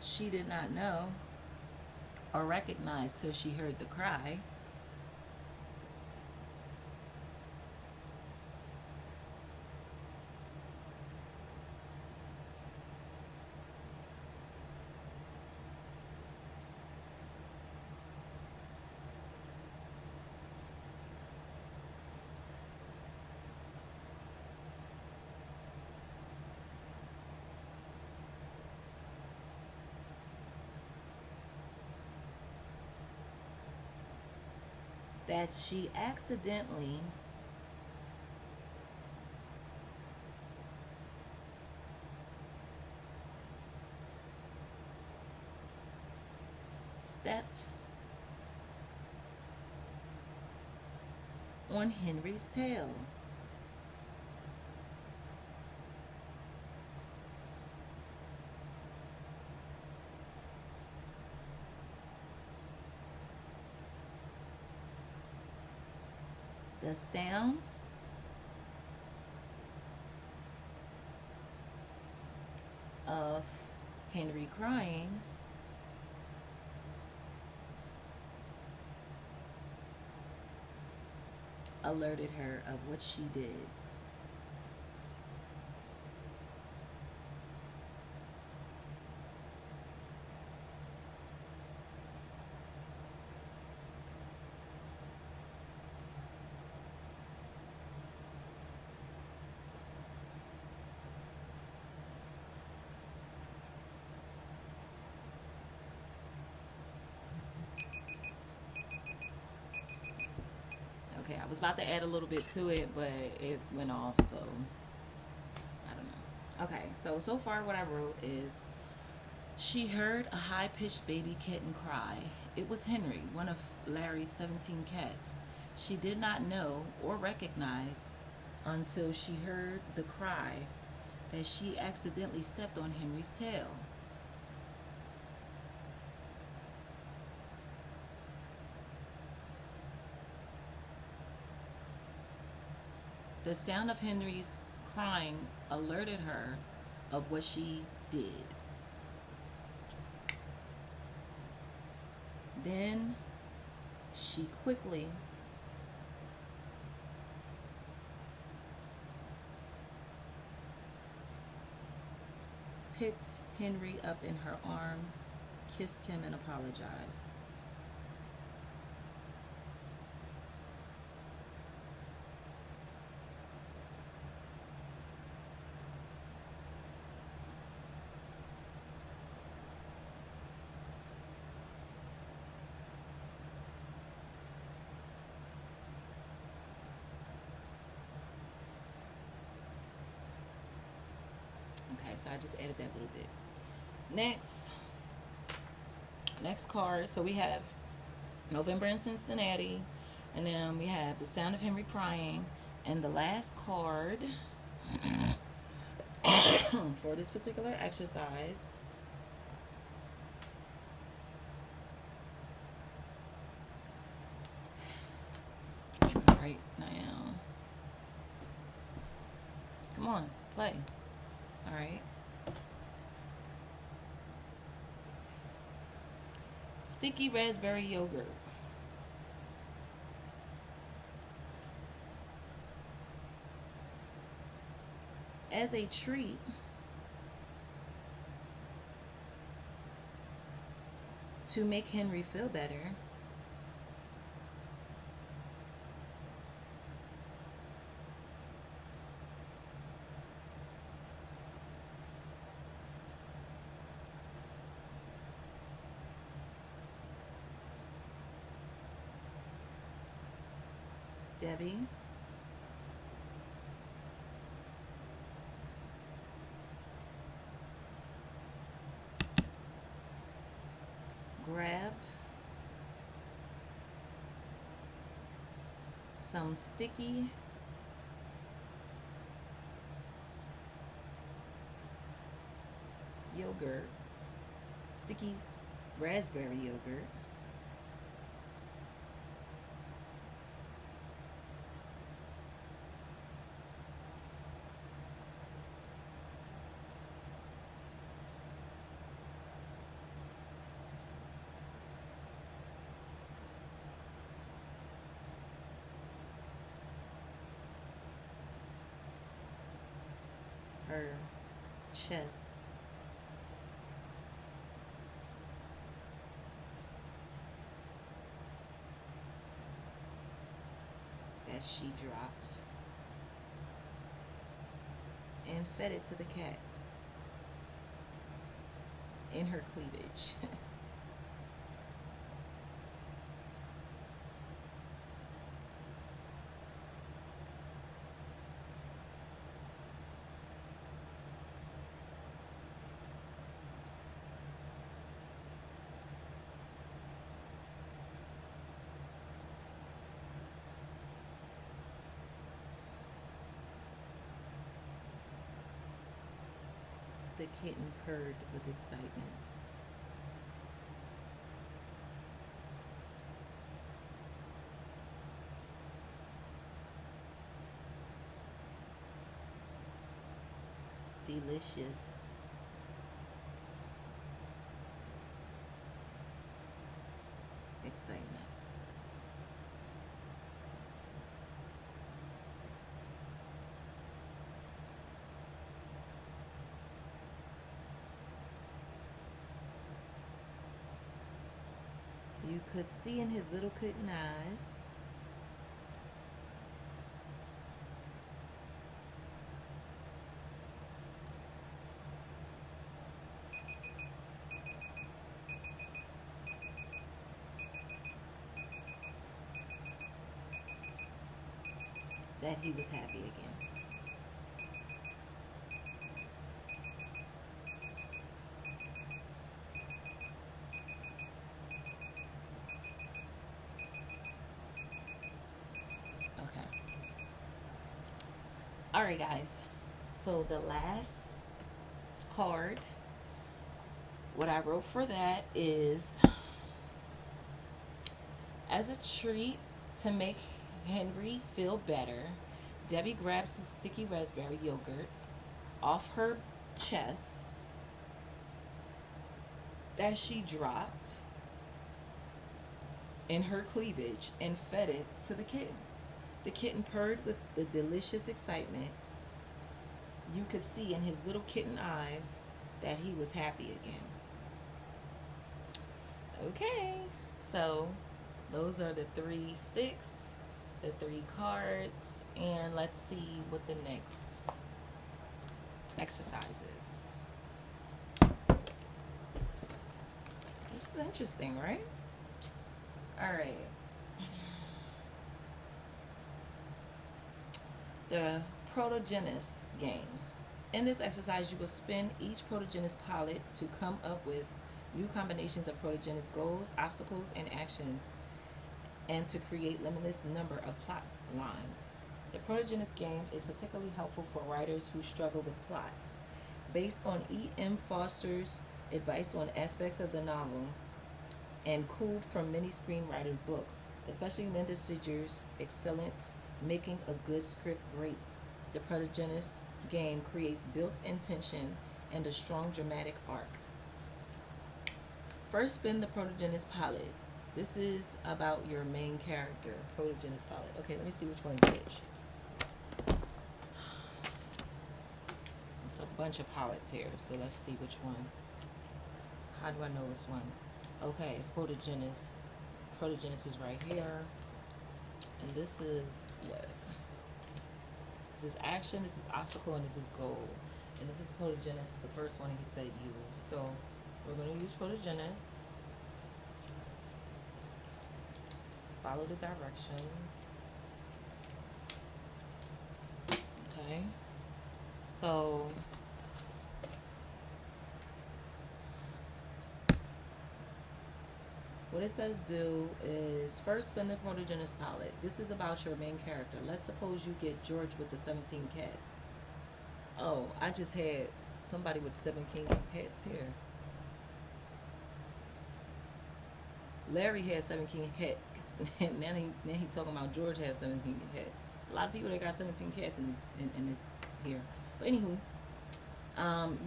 She did not know or recognize till she heard the cry. That she accidentally stepped on Henry's tail. The sound of Henry crying alerted her of what she did. Okay, I was about to add a little bit to it, but it went off, so I don't know. Okay, so far what I wrote is she heard a high pitched baby kitten cry. It was Henry, one of Larry's 17 cats. She did not know or recognize until she heard the cry that she accidentally stepped on Henry's tail. The sound of Henry's crying alerted her of what she did. Then she quickly picked Henry up in her arms, kissed him, and apologized. Okay, so I just added that little bit. Next card. So we have November in Cincinnati, and then we have the sound of Henry crying, and the last card for this particular exercise right now. Come on, play. All right. Sticky raspberry yogurt. as a treat, to make Henry feel better, Debbie grabbed some sticky yogurt, sticky raspberry yogurt, her chest, that she dropped, and fed it to the cat in her cleavage. The kitten purred with excitement. Delicious. Excitement. You could see in his little kitten eyes that he was happy again. Okay. All right, guys. So the last card, what I wrote for that is, as a treat to make Henry feel better, Debbie grabbed some sticky raspberry yogurt off her chest that she dropped in her cleavage and fed it to the kitten. The kitten purred with the delicious excitement. You could see in his little kitten eyes that he was happy again. Okay, so those are the 3 sticks, the 3 cards, and let's see what the next exercise is. This is interesting, right? All right. The protogenist game. In this exercise, you will spin each protogenist palette to come up with new combinations of protogenist goals, obstacles, and actions, and to create limitless number of plot lines. The protogenist game is particularly helpful for writers who struggle with plot. Based on E.M. Foster's advice on aspects of the novel and culled from many screenwriter books, especially Linda Sidger's excellence making a good script great. The protogenist game creates built-in tension and a strong dramatic arc. First, spin the protogenist palette. This is about your main character, protogenist palette. Okay, let me see which one's which. bunch of palettes here, so let's see which one. How do I know which one? Okay, Protogenesis. Protogenesis is right here. And this is what? This is action, this is obstacle, and this is goal. And this is Protogenesis, the first one he said use. So we're going to use Protogenesis. Follow the directions. Okay. So what it says do is first spin the Protogenesis palette. This is about your main character. Let's suppose you get George with the 17 cats. Oh, I just had somebody with 17 cats here. Larry had 17 cats, and now he talking about George have 17 cats. A lot of people that got 17 cats in this here. But anywho,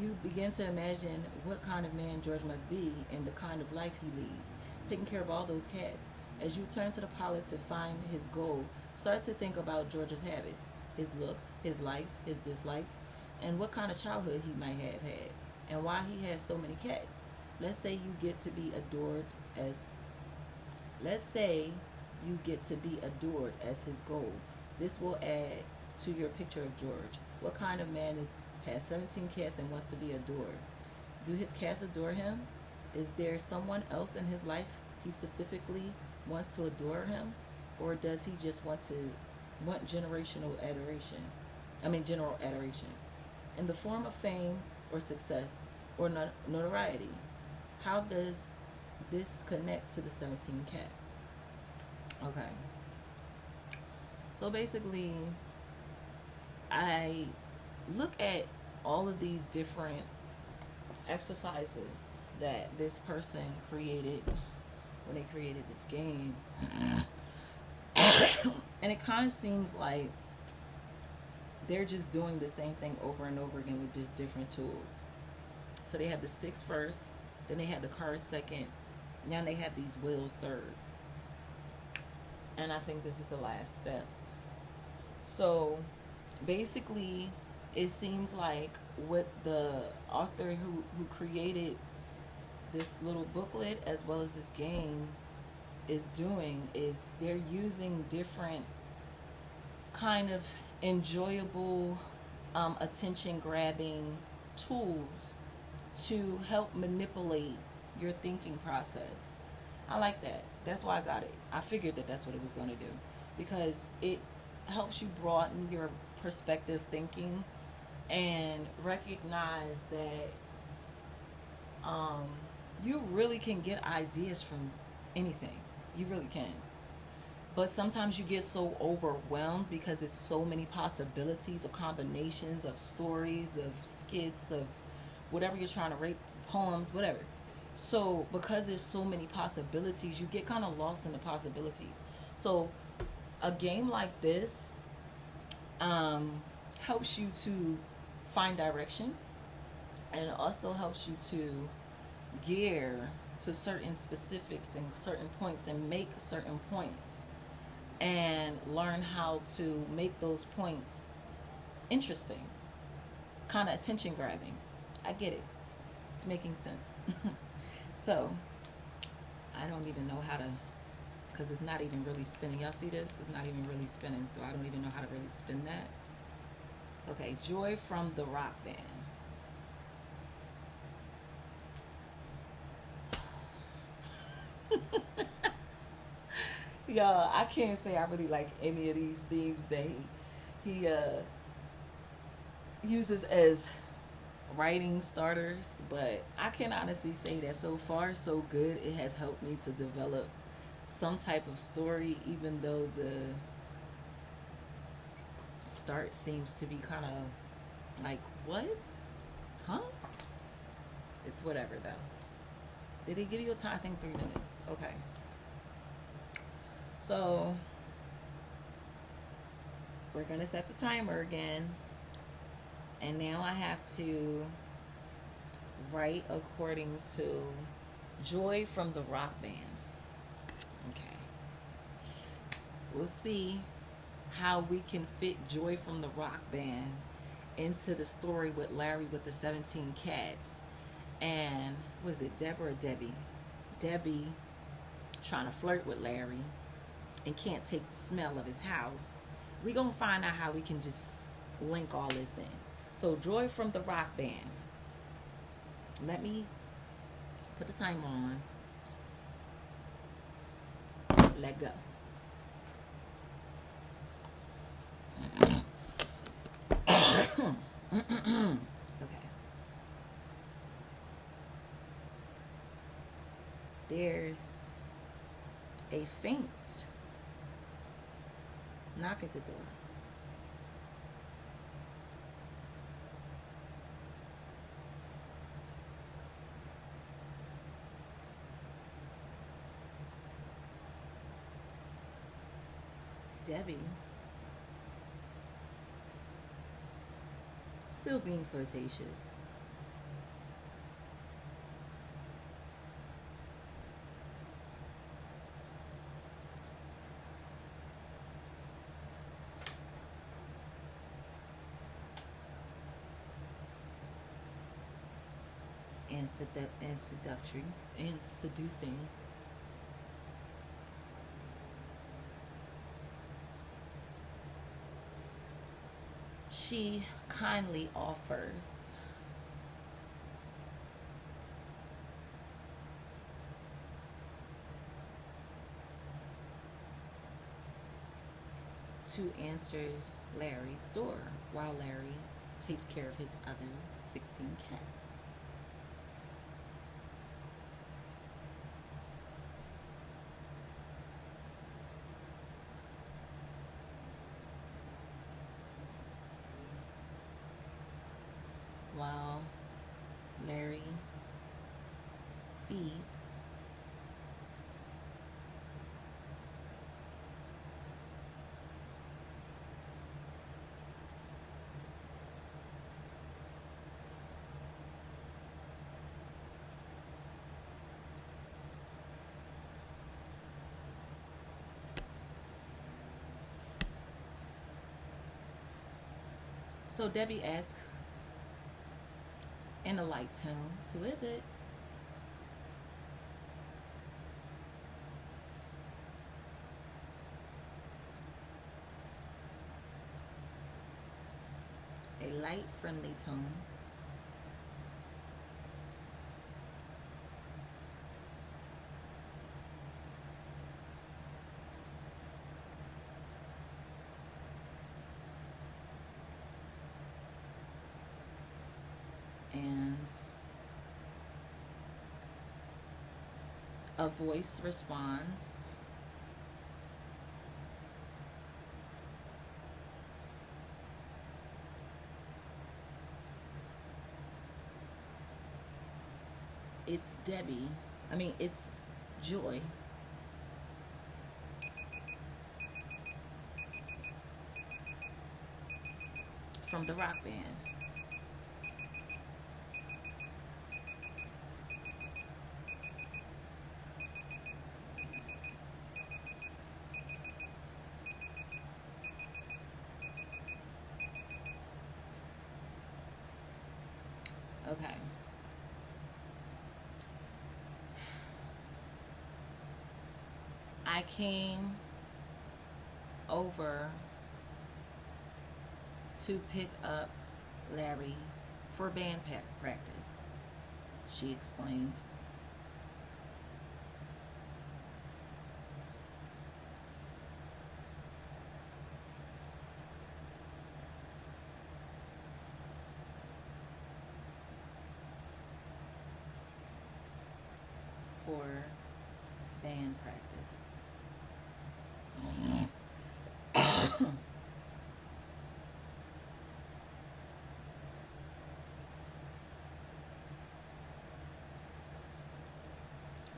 you begin to imagine what kind of man George must be and the kind of life he leads, taking care of all those cats. As you turn to the palette to find his goal, start to think about George's habits, his looks, his likes, his dislikes, and what kind of childhood he might have had, and why he has so many cats. Let's say you get to be adored as his goal. This will add to your picture of George. What kind of man has 17 cats and wants to be adored? Do his cats adore him? Is there someone else in his life he specifically wants to adore him? Or does he just want general adoration? In the form of fame or success or notoriety. How does this connect to the 17 cats? Okay. So basically, I look at all of these different exercises that this person created when they created this game. And it kind of seems like they're just doing the same thing over and over again with just different tools. So they had the sticks first, then they had the cards second, now they have these wheels third. And I think this is the last step. So basically, it seems like what the author who created this little booklet as well as this game is doing is they're using different kind of enjoyable, attention grabbing tools to help manipulate your thinking process. I like that. That's why I got it. I figured that that's what it was going to do, because it helps you broaden your perspective thinking and recognize that you really can get ideas from anything. You really can. But sometimes you get so overwhelmed because it's so many possibilities of combinations of stories, of skits, of whatever you're trying to write, poems, whatever. So because there's so many possibilities, you get kind of lost in the possibilities. So a game like this helps you to find direction, and it also helps you to gear to certain specifics and certain points and make certain points and learn how to make those points interesting, kind of attention grabbing. I get it. It's making sense. So I don't even know how to, because it's not even really spinning. Y'all see this? It's not even really spinning, so I don't even know how to really spin that. Okay, Joy from the Rock Band. Y'all, I can't say I really like any of these themes that he uses as writing starters, but I can honestly say that so far so good. It has helped me to develop some type of story, even though the start seems to be kind of like, what? Huh? It's whatever though. Did he give you a time? I think 3 minutes. Okay. So we're gonna set the timer again, and now I have to write according to Joy from the Rock Band. Okay. We'll see how we can fit Joy from the Rock Band into the story with Larry with the 17 cats. And was it Deborah or Debbie? Debbie trying to flirt with Larry and can't take the smell of his house. We're going to find out how we can just link all this in. So, Joy from the Rock Band. Let me put the timer on. Let go. Okay. There's a faint knock at the door. Debbie, still being flirtatious, and seducing. She kindly offers to answer Larry's door while Larry takes care of his other 16 cats. While Larry feeds so Debbie asks in a light tone, "Who is it?" A light, friendly tone. And a voice responds, "It's Debbie. It's Joy." From the Rock Band. Okay. I came over to pick up Larry for band practice, she explained. For band practice.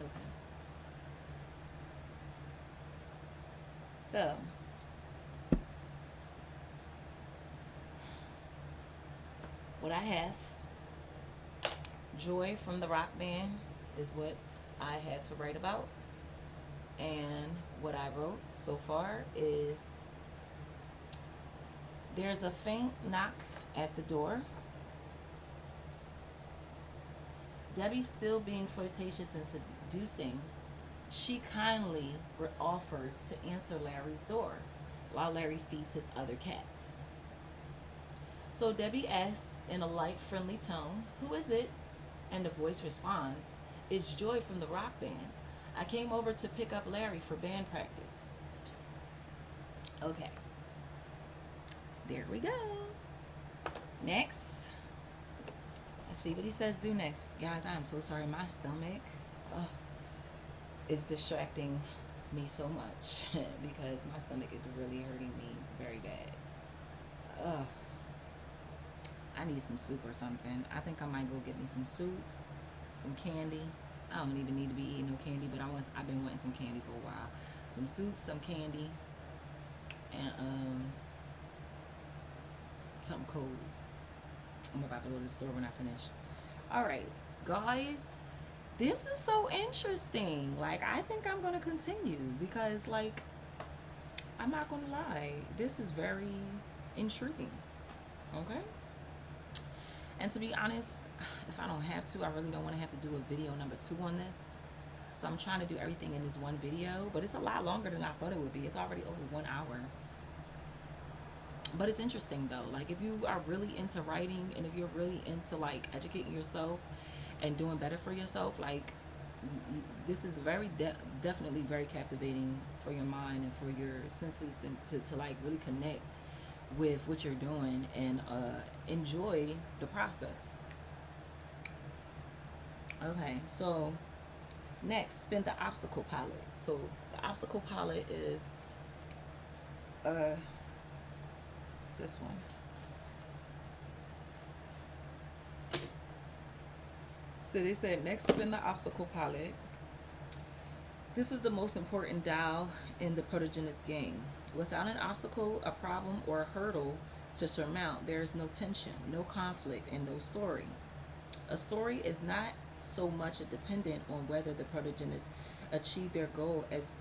Okay. So, what I have, Joy from the Rock Band is what I had to write about. And what I wrote so far is, there's a faint knock At the door, Debbie still being flirtatious and seducing, she kindly offers to answer Larry's door while Larry feeds his other cats. So Debbie asks in a light, friendly tone, "Who is it?" And the voice responds, "It's Joy from the rock band. I came over to pick up Larry for band practice." Okay, there we go. Next, let's see what he says do next. Guys, I'm so sorry. My stomach is distracting me so much because my stomach is really hurting me very bad. I need some soup or something. I think I might go get me some soup, some candy. I don't even need to be eating no candy, but I've been wanting some candy for a while. Some soup, some candy, and something cold. I'm about to go to the store when I finish. All right, guys, this is so interesting. Like, I think I'm gonna continue because, like, I'm not gonna lie, this is very intriguing. Okay. And to be honest, if I don't have to, I really don't want to have to do a video number 2 on this. So I'm trying to do everything in this one video, but it's a lot longer than I thought it would be. It's already over 1 hour. But it's interesting though. Like, if you are really into writing and if you're really into like educating yourself and doing better for yourself, like this is very definitely very captivating for your mind and for your senses, and to like really connect with what you're doing and enjoy the process. Okay, so next, spin the obstacle palette. So the obstacle palette is this one. So they said next, spin the obstacle palette. This is the most important dial in the protagonist game. Without an obstacle, a problem, or a hurdle to surmount, there is no tension, no conflict, and no story. A story is not so much dependent on whether the protagonists achieve their goal as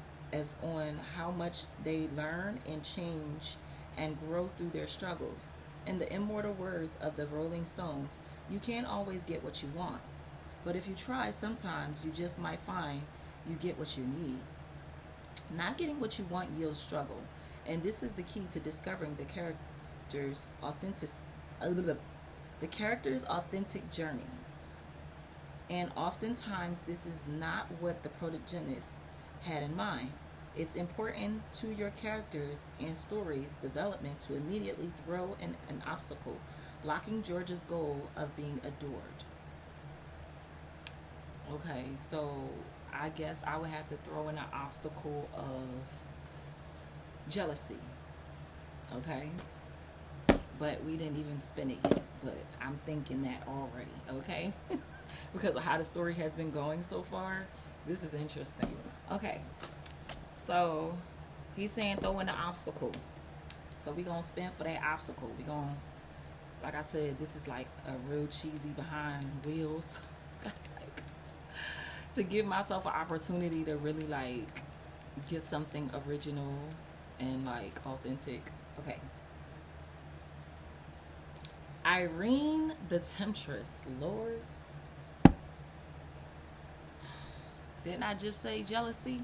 on how much they learn and change and grow through their struggles. In the immortal words of the Rolling Stones, you can't always get what you want, but if you try, sometimes you just might find you get what you need. Not getting what you want yields struggle, and this is the key to discovering the character's authentic journey. And oftentimes this is not what the protagonist had in mind. It's important to your characters and story's development to immediately throw in an obstacle, blocking George's goal of being adored. Okay, so I guess I would have to throw in an obstacle of jealousy. Okay? But we didn't even spin it yet, but I'm thinking that already, okay? Because of how the story has been going so far, this is interesting. Okay, so he's saying throw in an obstacle. So we're going to spin for that obstacle. We're going to, like I said, this is like a real cheesy behind wheels. Like, to give myself an opportunity to really like get something original and like authentic. Okay. Irene the Temptress. Lord, didn't I just say jealousy?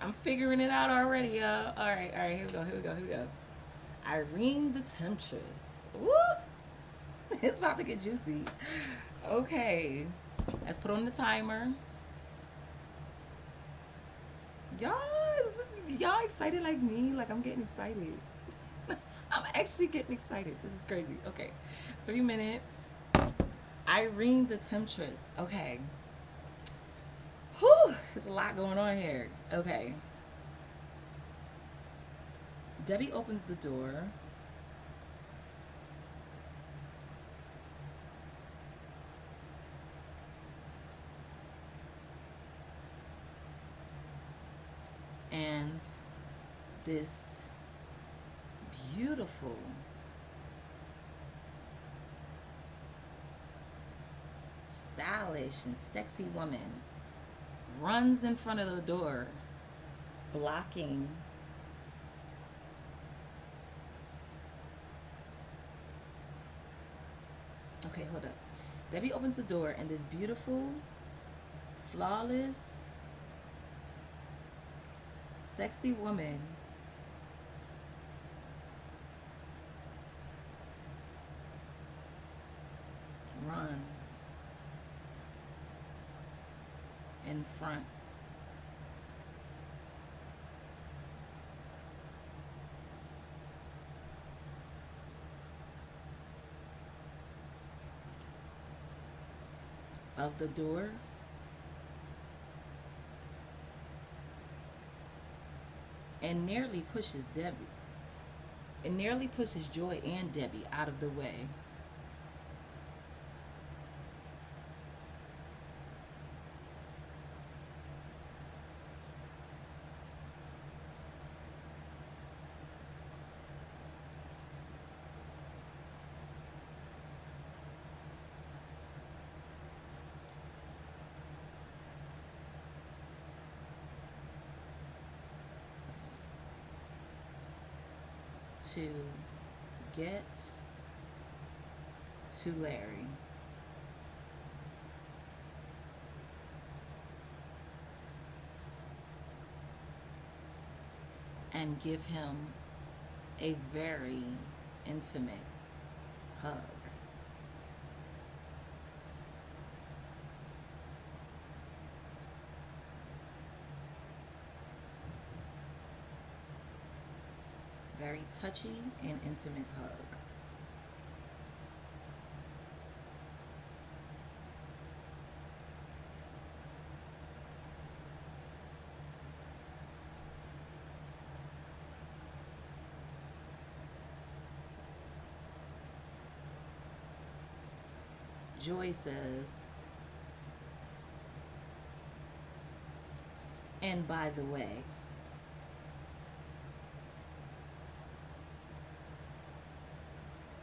I'm figuring it out already, y'all. All right, here we go. Irene the Temptress. Woo! It's about to get juicy. Okay, let's put on the timer. Y'all excited like me? Like, I'm getting excited. I'm actually getting excited. This is crazy. Okay, 3 minutes. Irene the Temptress. Okay. Whew, there's a lot going on here. Okay. Debbie opens the door. And this beautiful stylish and sexy woman runs in front of the door, blocking Okay, hold up. Debbie opens the door, and this beautiful, flawless, sexy woman runs in front of the door and nearly pushes Debbie. It nearly pushes Joy and Debbie out of the way. To get to Larry. And give him a very intimate hug. Very touchy and intimate hug. Joy says, and by the way,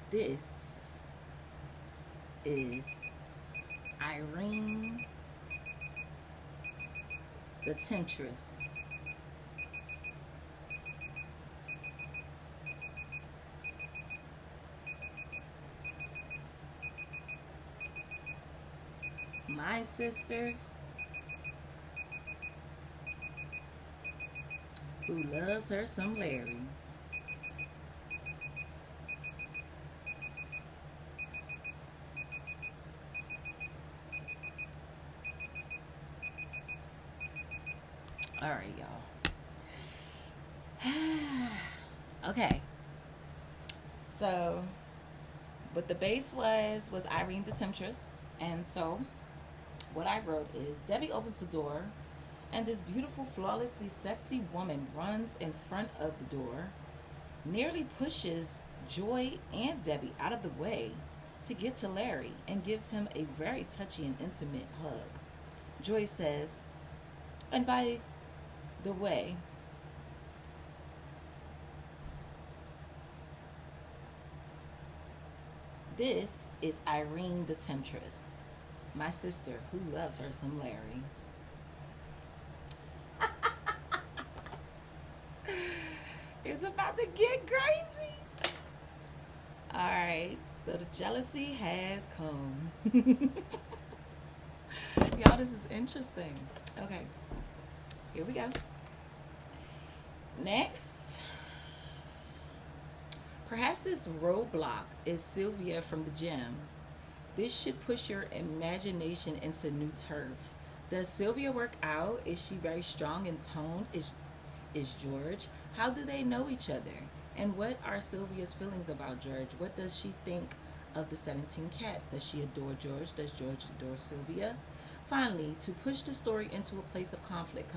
this is Irene the Temptress. My sister who loves her some Larry. All right, y'all. Okay. So, what the base was Irene the Temptress. And so, what I wrote is Debbie opens the door, and this beautiful, flawlessly sexy woman runs in front of the door, nearly pushes Joy and Debbie out of the way to get to Larry, and gives him a very touchy and intimate hug. Joy says, and by the way, this is Irene the Temptress, my sister who loves her some Larry. It's about to get crazy. All right, so the jealousy has come. Y'all, this is interesting. Okay, here we go. Next, perhaps this roadblock is Sylvia from the gym. This should push your imagination into new turf. Does Sylvia work out? Is she very strong and toned? Is George? How do they know each other? And what are Sylvia's feelings about George? What does she think of the 17 cats? Does she adore George? Does George adore Sylvia? Finally, to push the story into a place of conflict,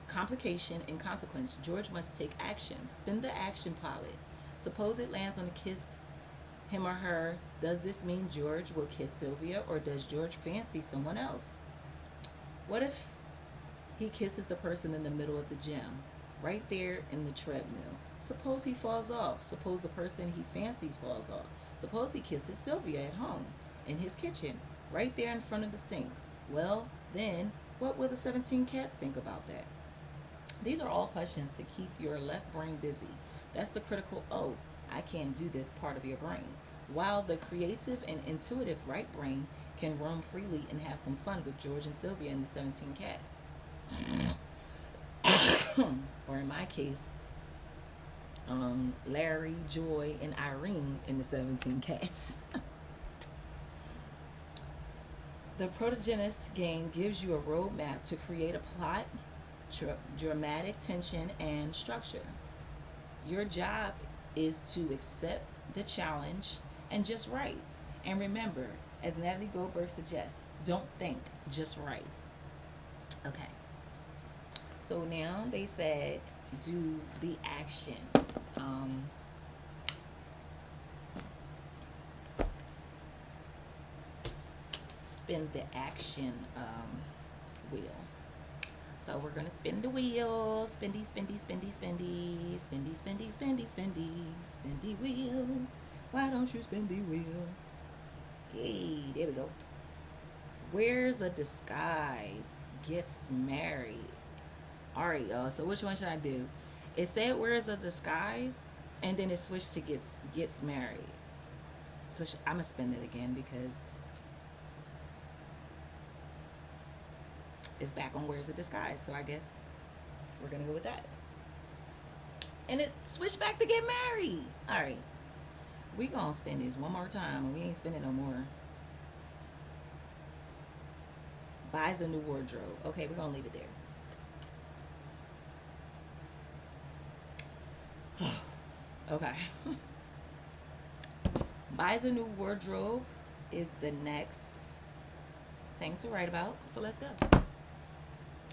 complication, and consequence, George must take action. Spin the action pilot. Suppose it lands on a kiss him or her. Does this mean George will kiss Sylvia, or does George fancy someone else? What if he kisses the person in the middle of the gym, right there in the treadmill? Suppose he falls off. Suppose the person he fancies falls off. Suppose he kisses Sylvia at home, in his kitchen, right there in front of the sink. Well, then, what will the 17 cats think about that? These are all questions to keep your left brain busy. That's the critical, oh, I can't do this part of your brain. while the creative and intuitive right brain can roam freely and have some fun with George and Sylvia and the 17 cats. Or in my case, Larry, Joy, and Irene in the 17 cats. The protagonist game gives you a roadmap to create a plot, dramatic tension, and structure. Your job is to accept the challenge and just write. And remember, as Natalie Goldberg suggests, don't think, just write. Okay. So now they said do the action. Um, Spin the action wheel. So we're gonna spin the wheel. Spindy, spindy, spindy, spindy, spindy, spindy, spindy, spindy, spindy wheel. Why don't you spin the wheel? Hey, there we go. Wears a disguise, gets married. All right, y'all. So which one should I do? It said wears a disguise, and then it switched to gets married. So I'm gonna spin it again because it's back on wears a disguise. So I guess we're gonna go with that. And it switched back to get married. All right, we gonna spin this one more time, and we ain't spinning no more. Buys a new wardrobe. Okay, we're gonna leave it there. Okay. Buys a new wardrobe is the next thing to write about. So let's go.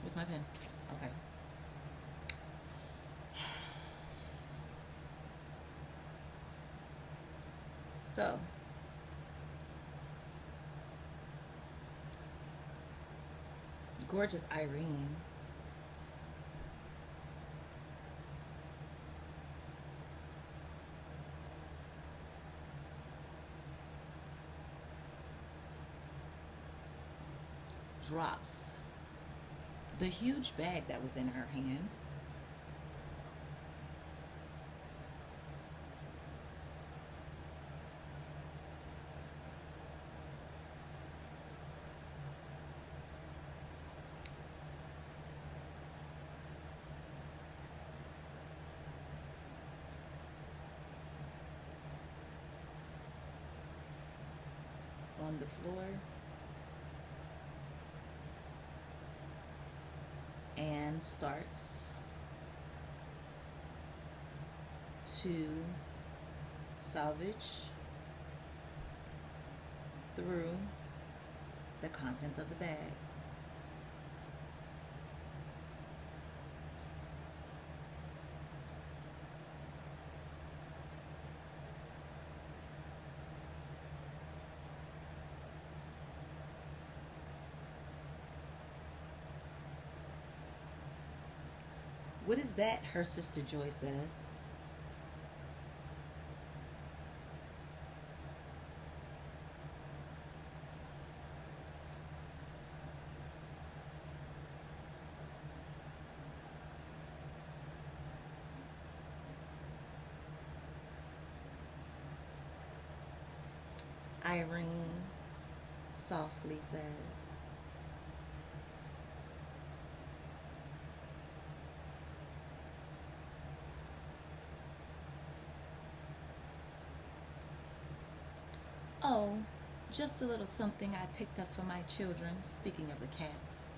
Where's my pen? Okay. So, gorgeous Irene drops the huge bag that was in her hand. On the floor, and starts to salvage through the contents of the bag. What is that? Her sister Joy says. Irene softly says. Oh, just a little something I picked up for my children, speaking of the cats.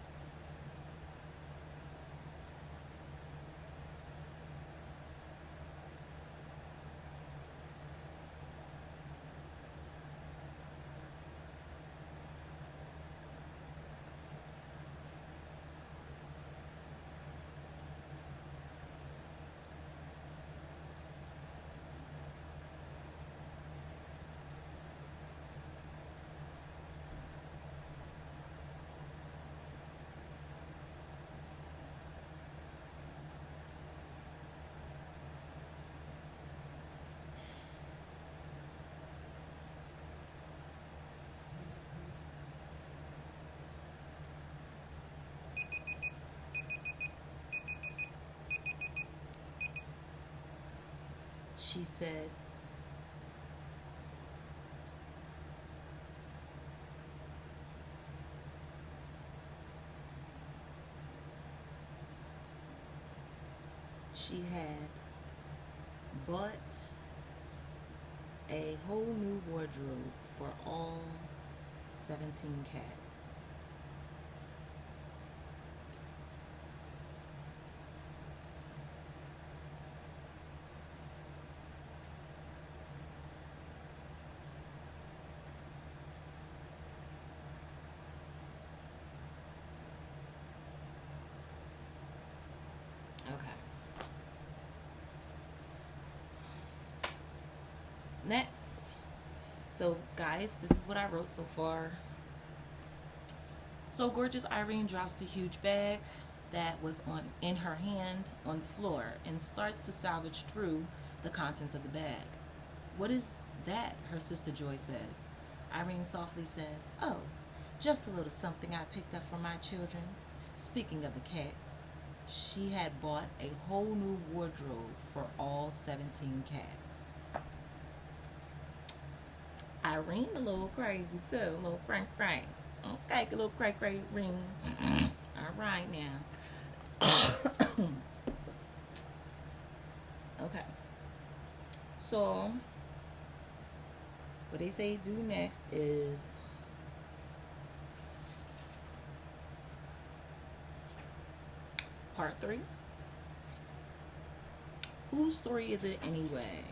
She said, she had bought a whole new wardrobe for all 17 cats. Okay. Next. So, guys, this is what I wrote so far. So, gorgeous Irene drops the huge bag that was on in her hand on the floor and starts to salvage through the contents of the bag. What is that? Her sister Joy says. Irene softly says, "Oh, just a little something I picked up for my children." Speaking of the cats, she had bought a whole new wardrobe for all 17 cats. Irene a little crazy too, a little crank crank. Okay, a little crank crank ring. All right now. Okay. So what they say do next is part 3. Whose story is it anyway?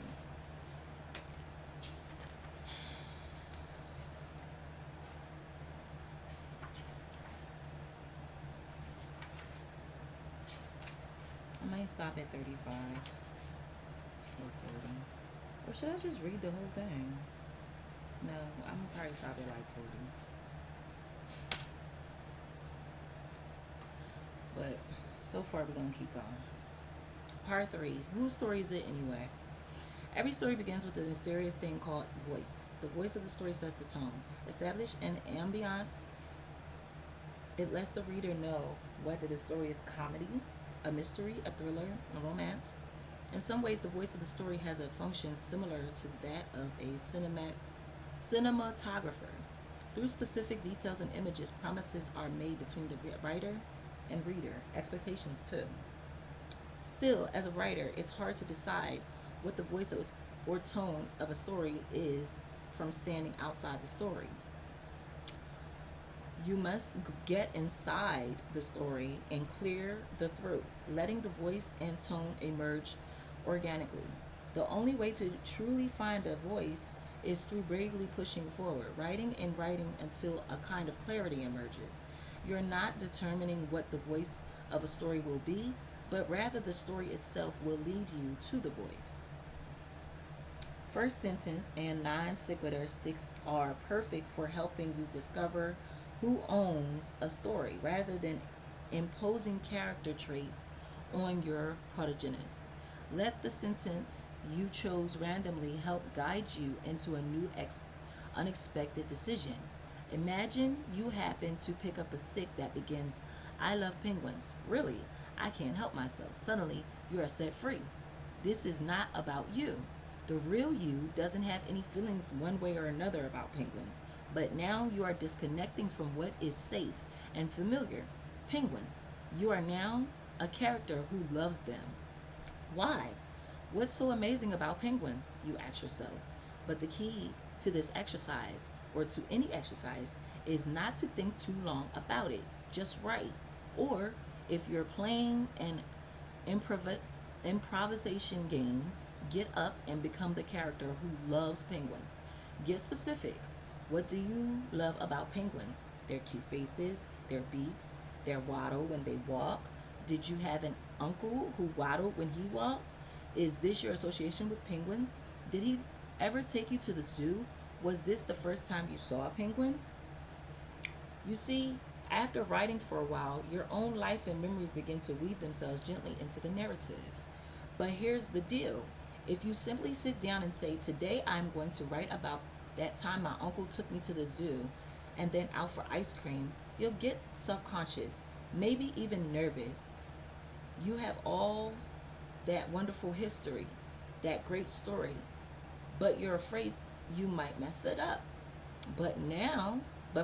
I might stop at 35 or 40. Or should I just read the whole thing? No, I'm gonna probably stop at like 40. But so far, we're gonna keep going. Part 3. Whose story is it anyway? Every story begins with a mysterious thing called voice. The voice of the story sets the tone. Establish an ambiance. It lets the reader know whether the story is comedy, a mystery, a thriller, a romance. In some ways, the voice of the story has a function similar to that of a cinematographer. Through specific details and images, promises are made between the writer and reader, expectations too. Still, as a writer, it's hard to decide what the voice or tone of a story is from standing outside the story. You must get inside the story and clear the throat, letting the voice and tone emerge organically. The only way to truly find a voice is through bravely pushing forward, writing and writing until a kind of clarity emerges. You're not determining what the voice of a story will be, but rather the story itself will lead you to the voice. First sentence and non sequitur sticks are perfect for helping you discover who owns a story rather than imposing character traits on your protagonist. Let the sentence you chose randomly help guide you into a new unexpected decision. Imagine you happen to pick up a stick that begins, "I love penguins. Really, I can't help myself." Suddenly, you are set free. This is not about you. The real you doesn't have any feelings one way or another about penguins, but now you are disconnecting from what is safe and familiar. Penguins. You are now a character who loves them. Why? What's so amazing about penguins? You ask yourself. But the key to this exercise, or to any exercise, is not to think too long about it. Just write. Or if you're playing an improvisation game, get up and become the character who loves penguins. Get specific. What do you love about penguins? Their cute faces, their beaks, their waddle when they walk. Did you have an uncle who waddled when he walked? Is this your association with penguins? Did he ever take you to the zoo? Was this the first time you saw a penguin? You see, after writing for a while, your own life and memories begin to weave themselves gently into the narrative. But here's the deal. If you simply sit down and say, "Today I'm going to write about that time my uncle took me to the zoo and then out for ice cream," you'll get self-conscious, maybe even nervous. You have all that wonderful history, that great story, but you're afraid you might mess it up. But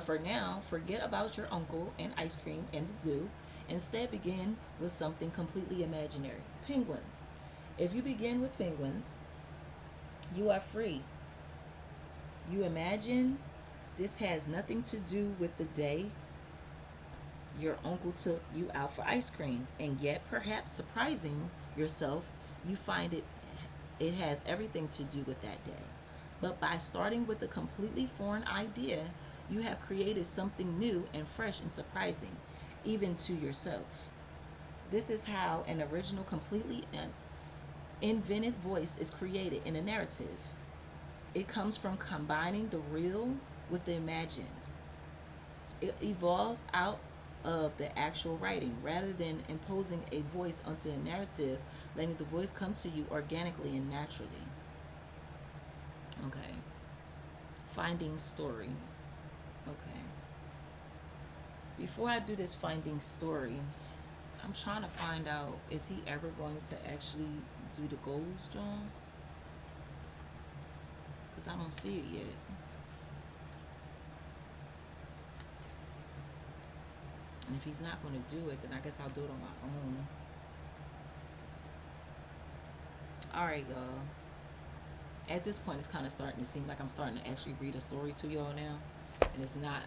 for now, forget about your uncle and ice cream and the zoo Instead, begin with something completely imaginary. Penguins. If you begin with penguins, you are free. You imagine this has nothing to do with the day your uncle took you out for ice cream, and yet perhaps surprising yourself, you find it has everything to do with that day. But by starting with a completely foreign idea, you have created something new and fresh and surprising, even to yourself. This is how an original, completely invented voice is created in a narrative. It comes from combining the real with the imagined. It evolves out of the actual writing rather than imposing a voice onto a narrative, letting the voice come to you organically and naturally. Okay. Finding story. Okay. Before I do this finding story, I'm trying to find out, is he ever going to actually do the goals, John? Because I don't see it yet. And if he's not going to do it, then I guess I'll do it on my own. Alright, y'all. At this point, it's kind of starting to seem like I'm starting to actually read a story to y'all now. And it's not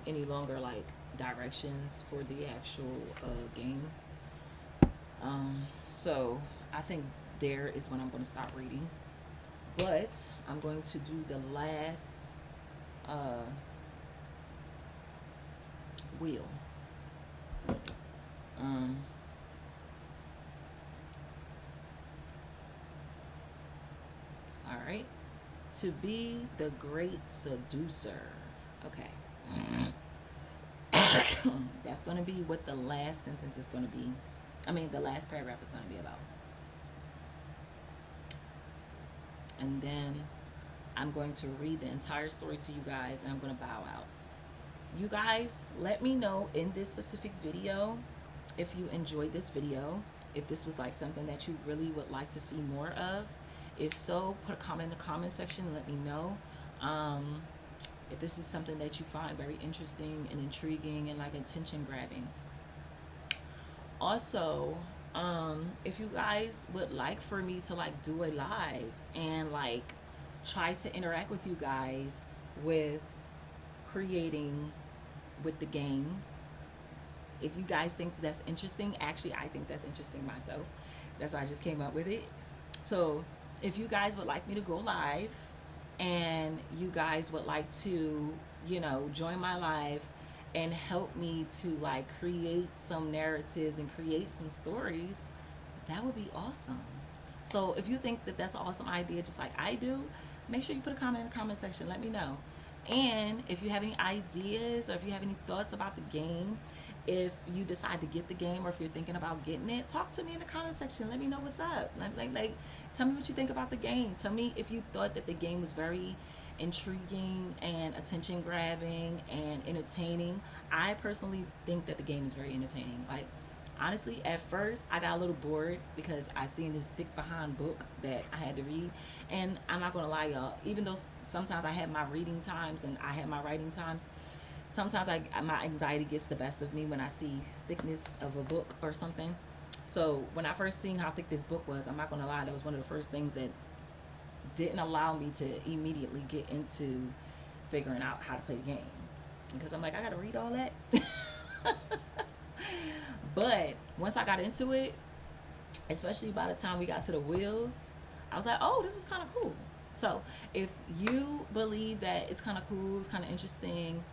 any longer like directions for the actual game. So I think there is when I'm going to stop reading. But I'm going to do the last wheel. All right. To be the great seducer. Okay. That's going to be what the last sentence is going to be. I mean, the last paragraph is going to be about. And then I'm going to read the entire story to you guys, and I'm going to bow out. You guys, let me know in this specific video if you enjoyed this video, if this was like something that you really would like to see more of. If so, put a comment in the comment section and let me know. If this is something that you find very interesting and intriguing and like attention grabbing. Also, if you guys would like for me to like do a live and like try to interact with you guys with creating with the game, if you guys think that's interesting, actually I think that's interesting myself, that's why I just came up with it. So if you guys would like me to go live and you guys would like to, you know, join my live and help me to like create some narratives and create some stories, that would be awesome. So if you think that that's an awesome idea just like I do, make sure you put a comment in the comment section, let me know. And if you have any ideas or if you have any thoughts about the game, if you decide to get the game or if you're thinking about getting it, talk to me in the comment section. Let me know what's up. Like, tell me what you think about the game. Tell me if you thought that the game was very intriguing and attention grabbing and entertaining. I personally think that the game is very entertaining. Like, honestly, at first I got a little bored because I seen this thick behind book that I had to read, and I'm not gonna lie, y'all, even though sometimes I have my reading times and I have my writing times, sometimes my anxiety gets the best of me when I see thickness of a book or something. So when I first seen how thick this book was, I'm not gonna lie, that was one of the first things that didn't allow me to immediately get into figuring out how to play the game, because I'm like, I gotta read all that. But once I got into it, especially by the time we got to the wheels, I was like, oh, this is kind of cool. So if you believe that it's kind of cool, it's kind of interesting,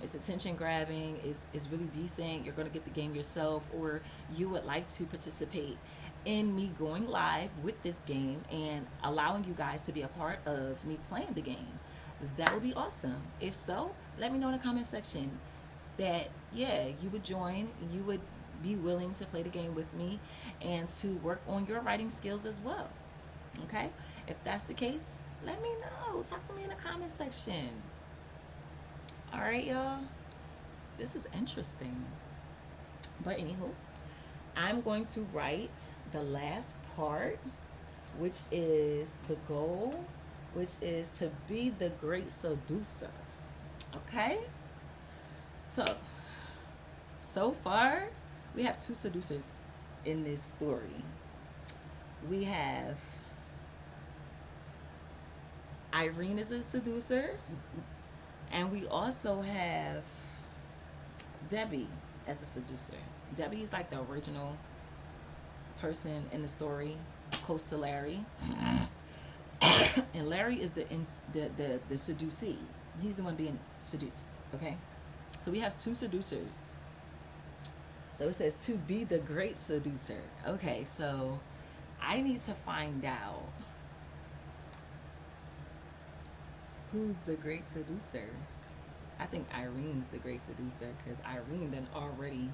it's attention grabbing, it's really decent, you're going to get the game yourself, or you would like to participate in me going live with this game and allowing you guys to be a part of me playing the game, that would be awesome. If so, let me know in the comment section that, yeah, you would join, you would be willing to play the game with me and to work on your writing skills as well. Okay? If that's the case, let me know. Talk to me in the comment section. All right, y'all. This is interesting. But anywho, I'm going to write the last part, which is the goal, which is to be the great seducer. Okay? So so far, we have two seducers in this story. We have Irene is a seducer, and we also have Debbie as a seducer. Debbie is like the original person in the story, close to Larry, and Larry is the seducee. He's the one being seduced. Okay, so we have two seducers. So it says to be the great seducer. Okay, so I need to find out who's the great seducer. I think Irene's the great seducer because Irene then already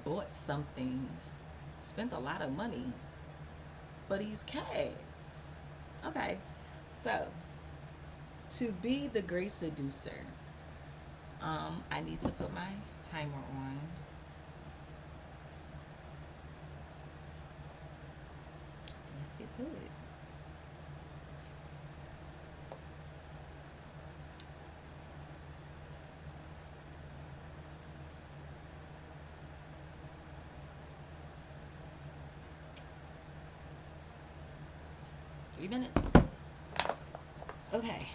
bought something, spent a lot of money for these cats. Okay, so to be the great seducer, I need to put my timer on. Let's get to it. Three minutes. Okay.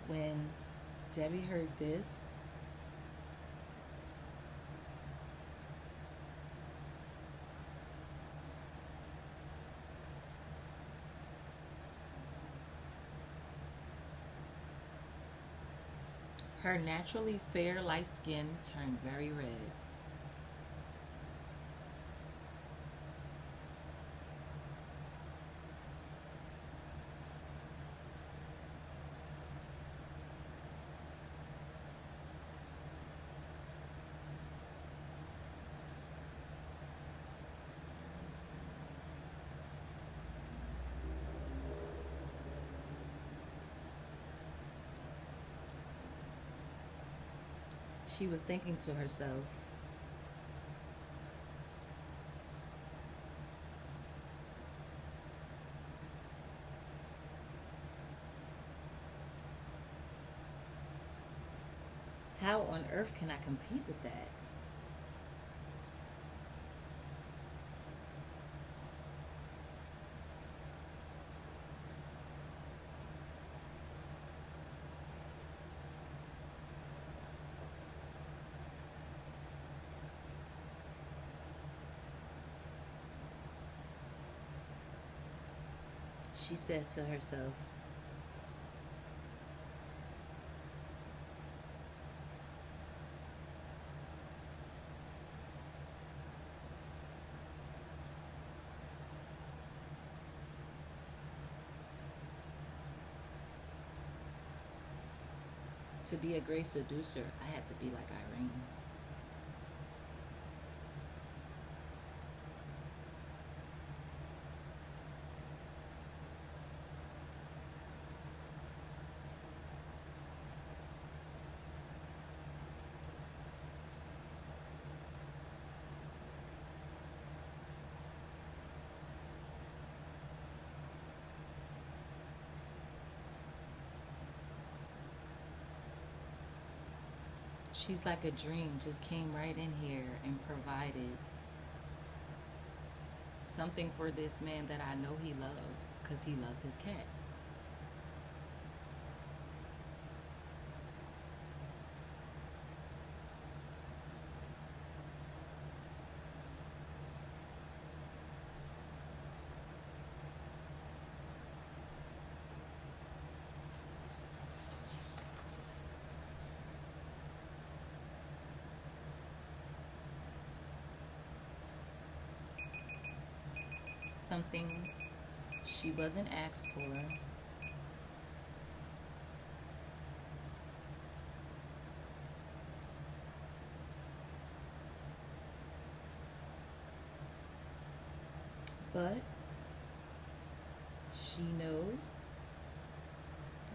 When Debbie heard this, her naturally fair light skin turned very red. She was thinking to herself, how on earth can I compete with that? She says to herself, to be a great seducer, I have to be like Irene. She's like a dream, just came right in here and provided something for this man that I know he loves because he loves his cats. Something she wasn't asked for. But she knows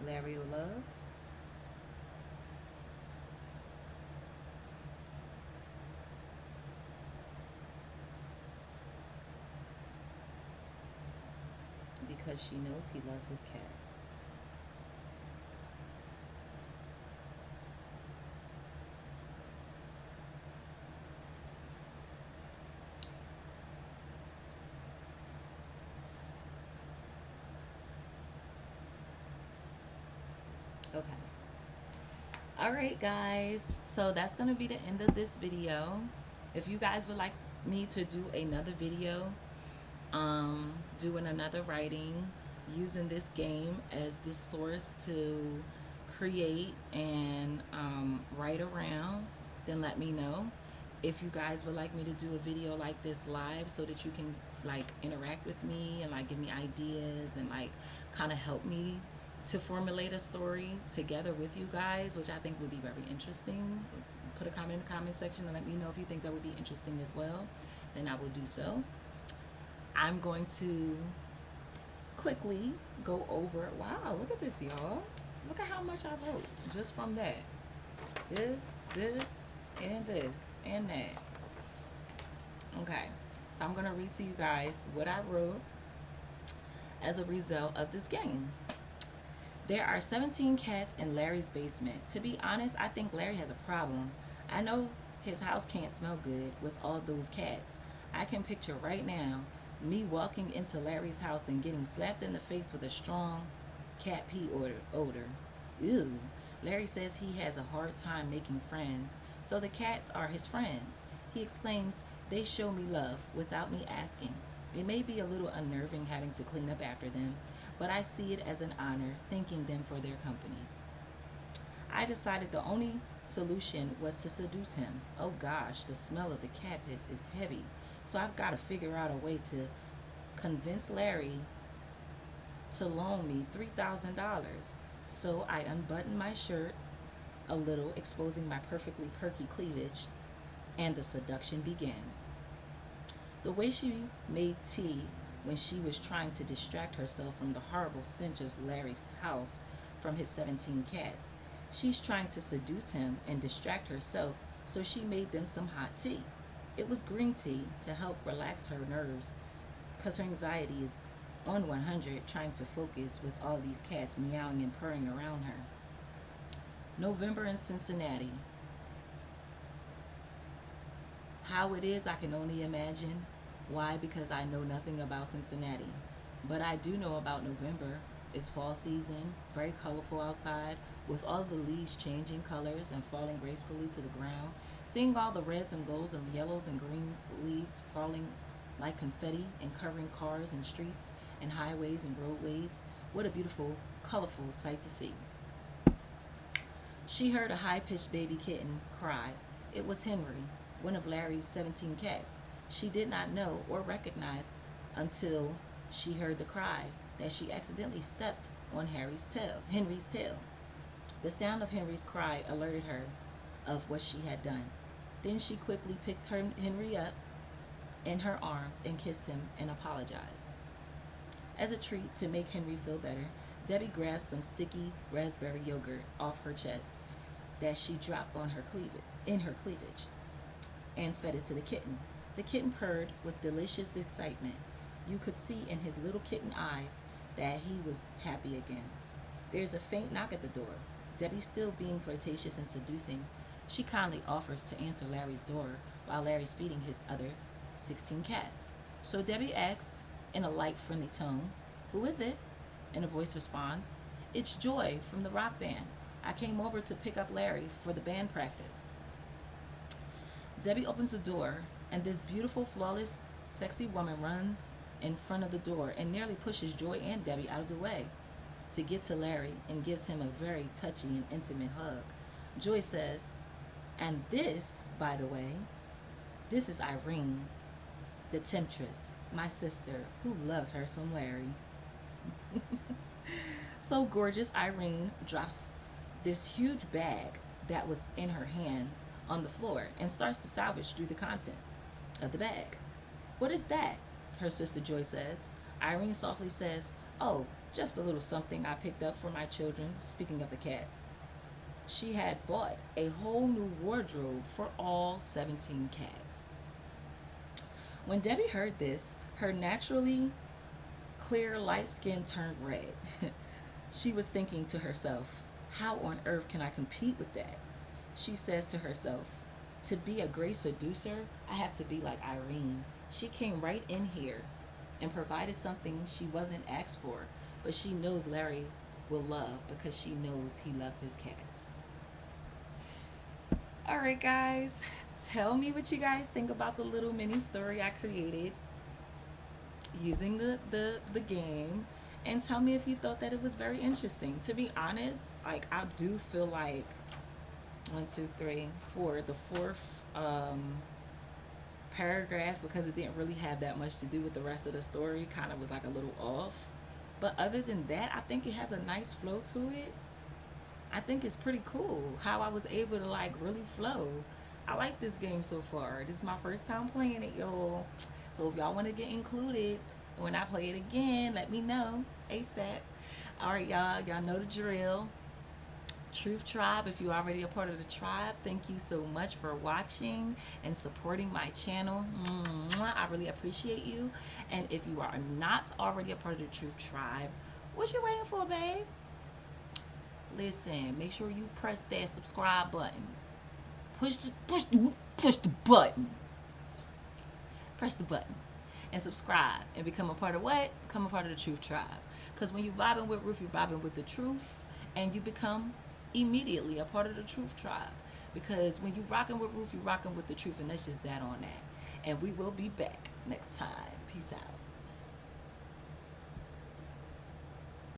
Larry will love. Because she knows he loves his cats. Okay. All right, guys. So that's going to be the end of this video. If you guys would like me to do another video, doing another writing, using this game as the source to create and write around, then let me know. If you guys would like me to do a video like this live so that you can like interact with me and like give me ideas and like kind of help me to formulate a story together with you guys, which I think would be very interesting, put a comment in the comment section and let me know if you think that would be interesting as well. Then I will do so. I'm going to quickly go over. Wow, look at this, y'all. Look at how much I wrote just from that. This, and this, and that. Okay, so I'm going to read to you guys what I wrote as a result of this game. There are 17 cats in Larry's basement. To be honest, I think Larry has a problem. I know his house can't smell good with all those cats. I can picture right now me walking into Larry's house and getting slapped in the face with a strong cat pee odor. Ew. Larry says he has a hard time making friends, so the cats are his friends. He exclaims, "They show me love without me asking." It may be a little unnerving having to clean up after them, but I see it as an honor, thanking them for their company. I decided the only solution was to seduce him. Oh gosh, the smell of the cat piss is heavy, so I've got to figure out a way to convince Larry to loan me $3,000. So I unbuttoned my shirt a little, exposing my perfectly perky cleavage, and the seduction began. The way she made tea when she was trying to distract herself from the horrible stench of Larry's house from his 17 cats. She's trying to seduce him and distract herself, so she made them some hot tea. It was green tea to help relax her nerves, because her anxiety is on 100, trying to focus with all these cats meowing and purring around her. November in Cincinnati. How it is, I can only imagine. Why? Because I know nothing about Cincinnati. But I do know about November. It's fall season, very colorful outside, with all the leaves changing colors and falling gracefully to the ground. Seeing all the reds and golds and yellows and greens leaves falling like confetti and covering cars and streets and highways and roadways. What a beautiful, colorful sight to see. She heard a high-pitched baby kitten cry. It was Henry, one of Larry's 17 cats. She did not know or recognize until she heard the cry that she accidentally stepped on Henry's tail. The sound of Henry's cry alerted her of what she had done. Then she quickly picked Henry up in her arms and kissed him and apologized. As a treat to make Henry feel better, Debbie grabbed some sticky raspberry yogurt off her chest that she dropped on her cleavage and fed it to the kitten. The kitten purred with delicious excitement. You could see in his little kitten eyes that he was happy again. There's a faint knock at the door. Debbie, still being flirtatious and seducing, she kindly offers to answer Larry's door while Larry's feeding his other 16 cats. So Debbie asks in a light, friendly tone, "Who is it?" And a voice responds, "It's Joy from the rock band. I came over to pick up Larry for the band practice." Debbie opens the door, and this beautiful, flawless, sexy woman runs in front of the door and nearly pushes Joy and Debbie out of the way to get to Larry and gives him a very touching and intimate hug. Joy says, "And this, by the way, this is Irene, the temptress, my sister, who loves her some Larry." So gorgeous, Irene drops this huge bag that was in her hands on the floor and starts to salvage through the content of the bag. "What is that?" her sister Joy says. Irene softly says, "Oh, just a little something I picked up for my children," speaking of the cats. She had bought a whole new wardrobe for all 17 cats. When Debbie heard this, her naturally clear, light skin turned red. She was thinking to herself, how on earth can I compete with that? She says to herself, to be a great seducer, I have to be like Irene. She came right in here and provided something she wasn't asked for, but she knows Larry will love because she knows he loves his cats. All right, guys, tell me what you guys think about the little mini story I created using the game, and tell me if you thought that it was very interesting. To be honest, like, I do feel like one, two, three, four, the fourth paragraph, because it didn't really have that much to do with the rest of the story, kind of was like a little off. But other than that, I think it has a nice flow to it. I think it's pretty cool how I was able to like really flow. I like this game so far. This is my first time playing it, y'all. So if y'all want to get included when I play it again, let me know ASAP. All right, y'all. Y'all know the drill. Truth Tribe, if you're already a part of the tribe, thank you so much for watching and supporting my channel. I really appreciate you. And if you are not already a part of the Truth Tribe, what you waiting for, babe? Listen, make sure you press that subscribe button. Push the button. Press the button and subscribe and become a part of what? Become a part of the Truth Tribe. Because when you vibing with Ruth, you're vibing with the truth, and you become immediately a part of the Truth Tribe. Because when you rocking with Ruth, you're rocking with the truth, and that's just that on that. And we will be back next time. Peace out.